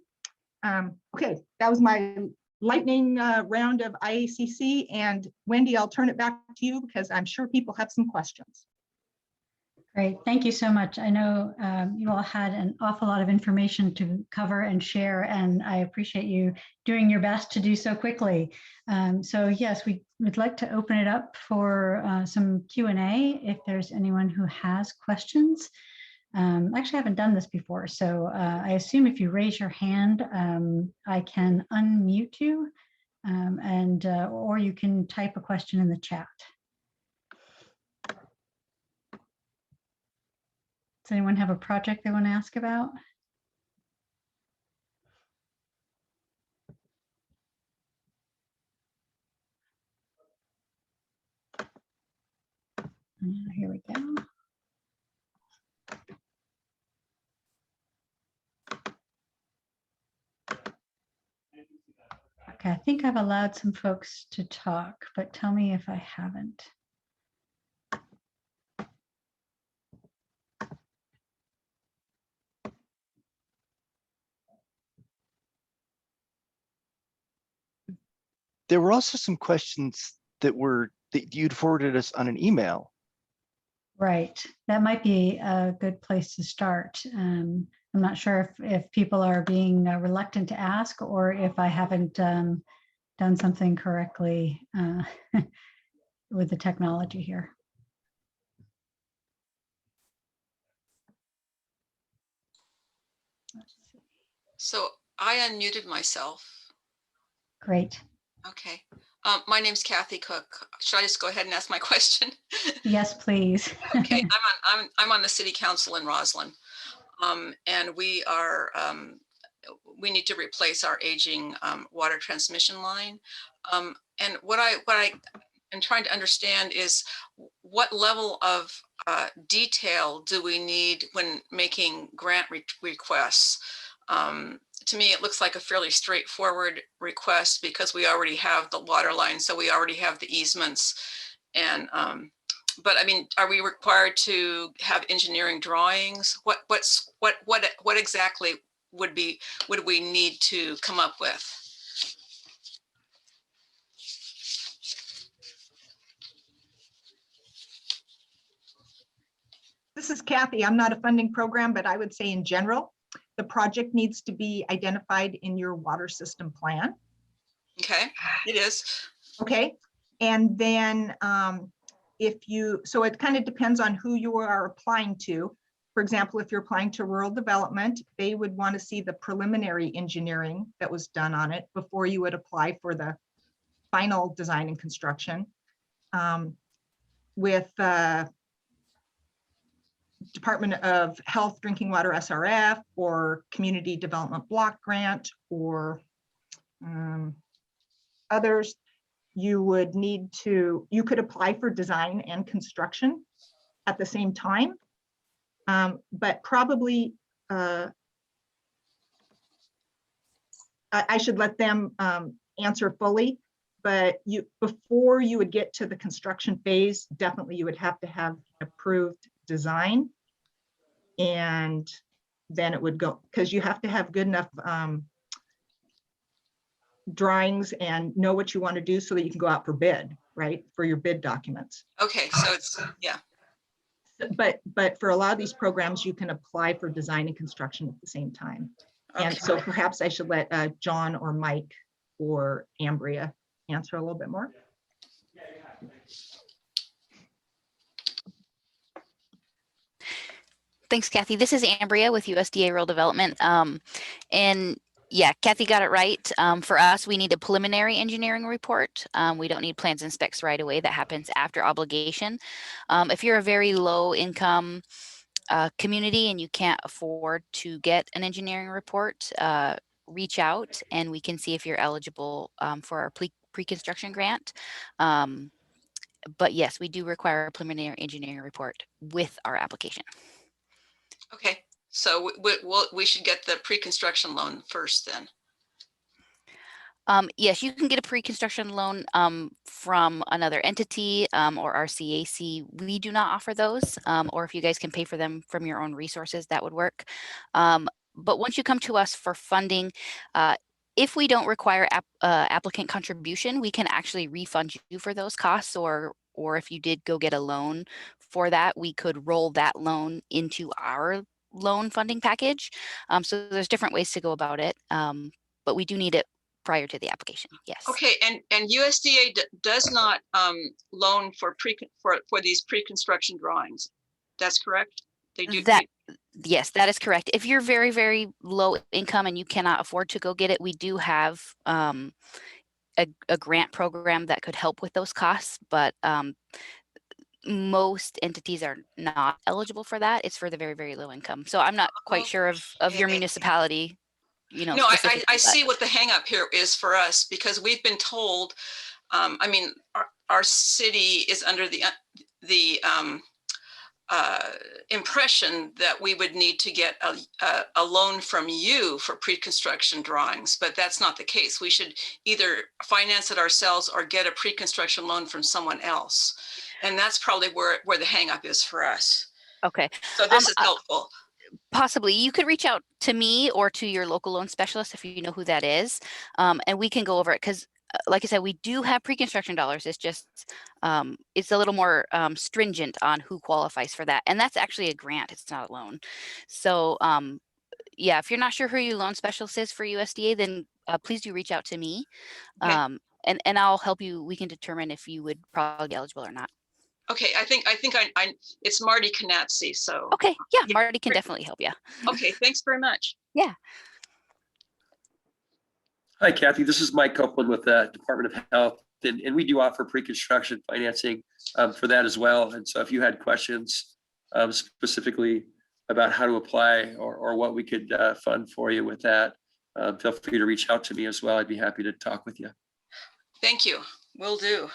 Okay, that was my lightning round of IACC, and Wendy, I'll turn it back to you because I'm sure people have some questions. Great, thank you so much. I know you all had an awful lot of information to cover and share, and I appreciate you doing your best to do so quickly. So yes, we would like to open it up for some Q&A if there's anyone who has questions. Actually, I haven't done this before, so I assume if you raise your hand, I can unmute you, or you can type a question in the chat. Does anyone have a project they want to ask about? Here we go. Okay, I think I've allowed some folks to talk, but tell me if I haven't. There were also some questions that you'd forwarded us on an email. Right, that might be a good place to start. I'm not sure if people are being reluctant to ask, or if I haven't done something correctly with the technology here. So I unmuted myself. Great. Okay. My name's Kathy Cook. Should I just go ahead and ask my question? Yes, please. Okay. I'm on the city council in Roslyn, and we need to replace our aging water transmission line. And what I am trying to understand is what level of detail do we need when making grant requests? To me, it looks like a fairly straightforward request because we already have the water line, so we already have the easements. And but I mean, are we required to have engineering drawings? What exactly would we need to come up with? This is Kathy. I'm not a funding program, but I would say in general, the project needs to be identified in your water system plan. Okay, it is. Okay, and then so it kind of depends on who you are applying to. For example, if you're applying to rural development, they would want to see the preliminary engineering that was done on it before you would apply for the final design and construction. With Department of Health Drinking Water SRF or Community Development Block Grant or others, you could apply for design and construction at the same time, but probably I should let them answer fully, but before you would get to the construction phase, definitely you would have to have approved design, and then it would go, because you have to have good enough drawings and know what you want to do so that you can go out for bid, right, for your bid documents. Okay, so it's, yeah. But for a lot of these programs, you can apply for design and construction at the same time. Okay. And so perhaps I should let John or Mike or Ambria answer a little bit more. Thanks, Kathy. This is Ambria with USDA Rural Development. And Yeah, Kathy got it right. For us, we need a preliminary engineering report. We don't need plans and specs right away. That happens after obligation. If you're a very low income community and you can't afford to get an engineering report, reach out and we can see if you're eligible for our pre-construction grant. But yes, we do require a preliminary engineering report with our application. Okay, so we should get the pre-construction loan first then. Yes, you can get a pre-construction loan from another entity or RCAC. We do not offer those, or if you guys can pay for them from your own resources, that would work. But once you come to us for funding, if we don't require applicant contribution, we can actually refund you for those costs, or if you did go get a loan for that, we could roll that loan into our loan funding package. So there's different ways to go about it, but we do need it prior to the application. Yes. Okay, and USDA does not loan for these pre-construction drawings. That's correct? They do. Yes, that is correct. If you're very, very low income and you cannot afford to go get it, we do have a grant program that could help with those costs, but most entities are not eligible for that. It's for the very, very low income. So I'm not quite sure of your municipality. No, I see what the hang up here is for us, because we've been told, I mean, our city is under the impression that we would need to get a loan from you for pre-construction drawings, but that's not the case. We should either finance it ourselves or get a pre-construction loan from someone else. And that's probably where the hang up is for us. Okay. So this is helpful. Possibly. You could reach out to me or to your local loan specialist if you know who that is, and we can go over it, because like I said, we do have pre-construction dollars. It's just it's a little more stringent on who qualifies for that, and that's actually a grant. It's not a loan. So yeah, if you're not sure who your loan specialist is for USDA, then please do reach out to me, Okay. and I'll help you. We can determine if you would probably be eligible or not. Okay, I think it's Marty Kanatsi. So okay, yeah, Marty can definitely help you. Okay, thanks very much. Yeah. Hi, Kathy. This is Mike Copeland with the Department of Health, and we do offer pre-construction financing for that as well. And so if you had questions specifically about how to apply or what we could fund for you with that, feel free to reach out to me as well. I'd be happy to talk with you. Thank you. Will do.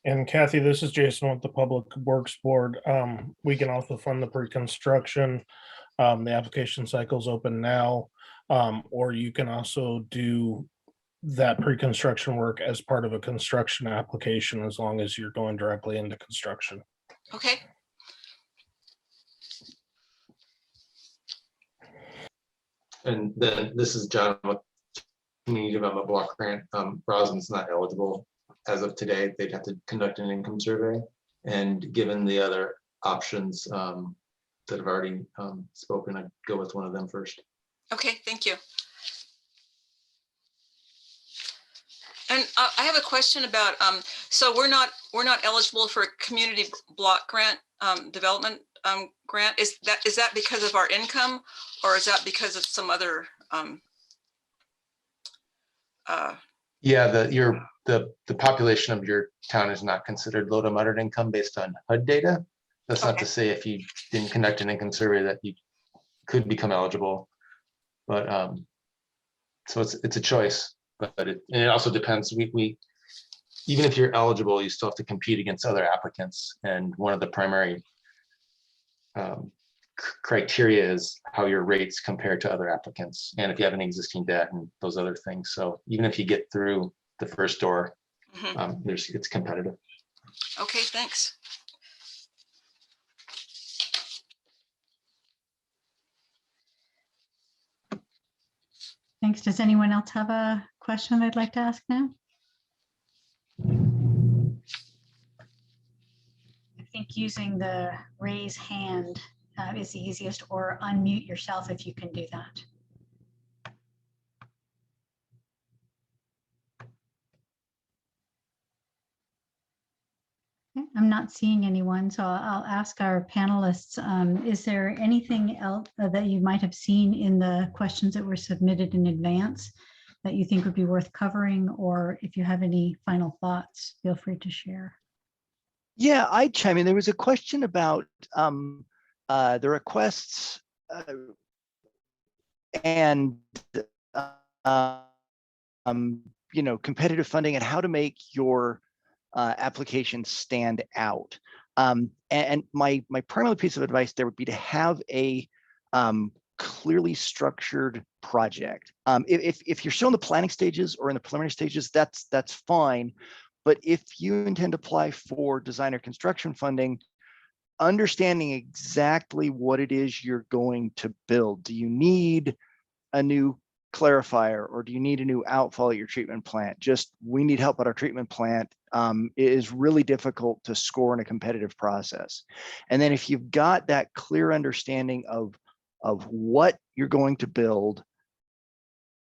And Kathy, this is Jason with the Public Works Board. We can also fund the pre-construction. The application cycle is open now, or you can also do that pre-construction work as part of a construction application, as long as you're going directly into construction. Okay. And then this is John with Community Development Block Grant. Roslyn's not eligible as of today. They'd have to conduct an income survey. And given the other options that have already spoken, I'd go with one of them first. Okay, thank you. And I have a question about, so we're not eligible for community block grant development grant. Is that because of our income, or is that because of some other? Yeah, the population of your town is not considered low to moderate income based on HUD data. That's not to say if you didn't conduct an income survey that you could become eligible, but so it's a choice. But it also depends. We even if you're eligible, you still have to compete against other applicants, and one of the primary criteria is how your rates compare to other applicants, and if you have any existing debt and those other things. So even if you get through the first door, it's competitive. Okay, thanks. Thanks. Does anyone else have a question they'd like to ask now? I think using the raise hand is the easiest, or unmute yourself if you can do that. Okay, I'm not seeing anyone, so I'll ask our panelists, is there anything else that you might have seen in the questions that were submitted in advance that you think would be worth covering? Or if you have any final thoughts, feel free to share. Yeah, I'd chime in. There was a question about the requests and competitive funding and how to make your application stand out. And my primary piece of advice there would be to have a clearly structured project. If you're still in the planning stages or in the preliminary stages, that's fine. But if you intend to apply for design or construction funding, understanding exactly what it is you're going to build. Do you need a new clarifier, or do you need a new outfall at your treatment plant? Just, we need help at our treatment plant. It is really difficult to score in a competitive process. And then if you've got that clear understanding of what you're going to build,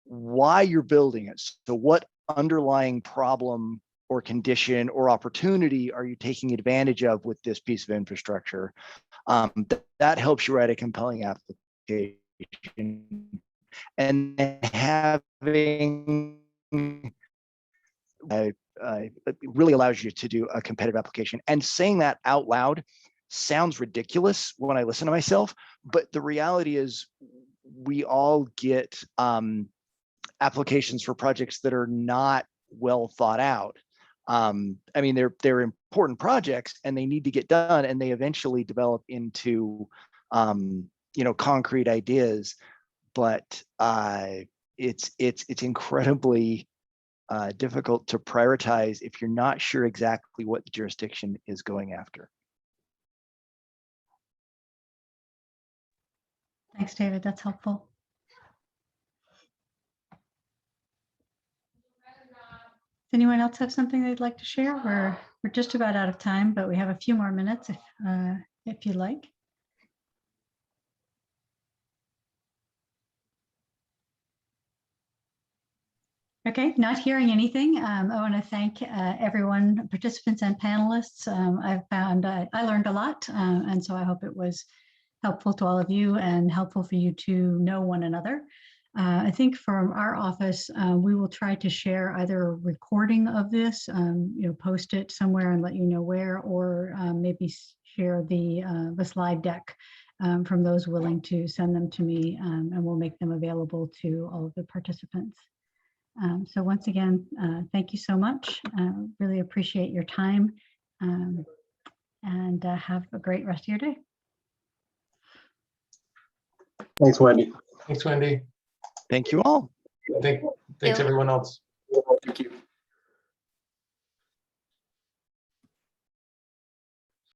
why you're building it, so what underlying problem or condition or opportunity are you taking advantage of with this piece of infrastructure, that helps you write a compelling application. And having it really allows you to do a competitive application. And saying that out loud sounds ridiculous when I listen to myself, but the reality is we all get applications for projects that are not well thought out. I mean, they're important projects and they need to get done, and they eventually develop into concrete ideas. But it's incredibly difficult to prioritize if you're not sure exactly what the jurisdiction is going after. Thanks, David. That's helpful. Does anyone else have something they'd like to share? We're just about out of time, but we have a few more minutes if you like. Okay, not hearing anything. I want to thank everyone, participants and panelists. I've found I learned a lot, and so I hope it was helpful to all of you and helpful for you to know one another. I think from our office, we will try to share either a recording of this, post it somewhere and let you know where, or maybe share the slide deck from those willing to send them to me, and we'll make them available to all of the participants. So once again, thank you so much. Really appreciate your time, and have a great rest of your day. Thanks, Wendy. Thanks, Wendy. Thank you all. Thanks everyone else. Thank you.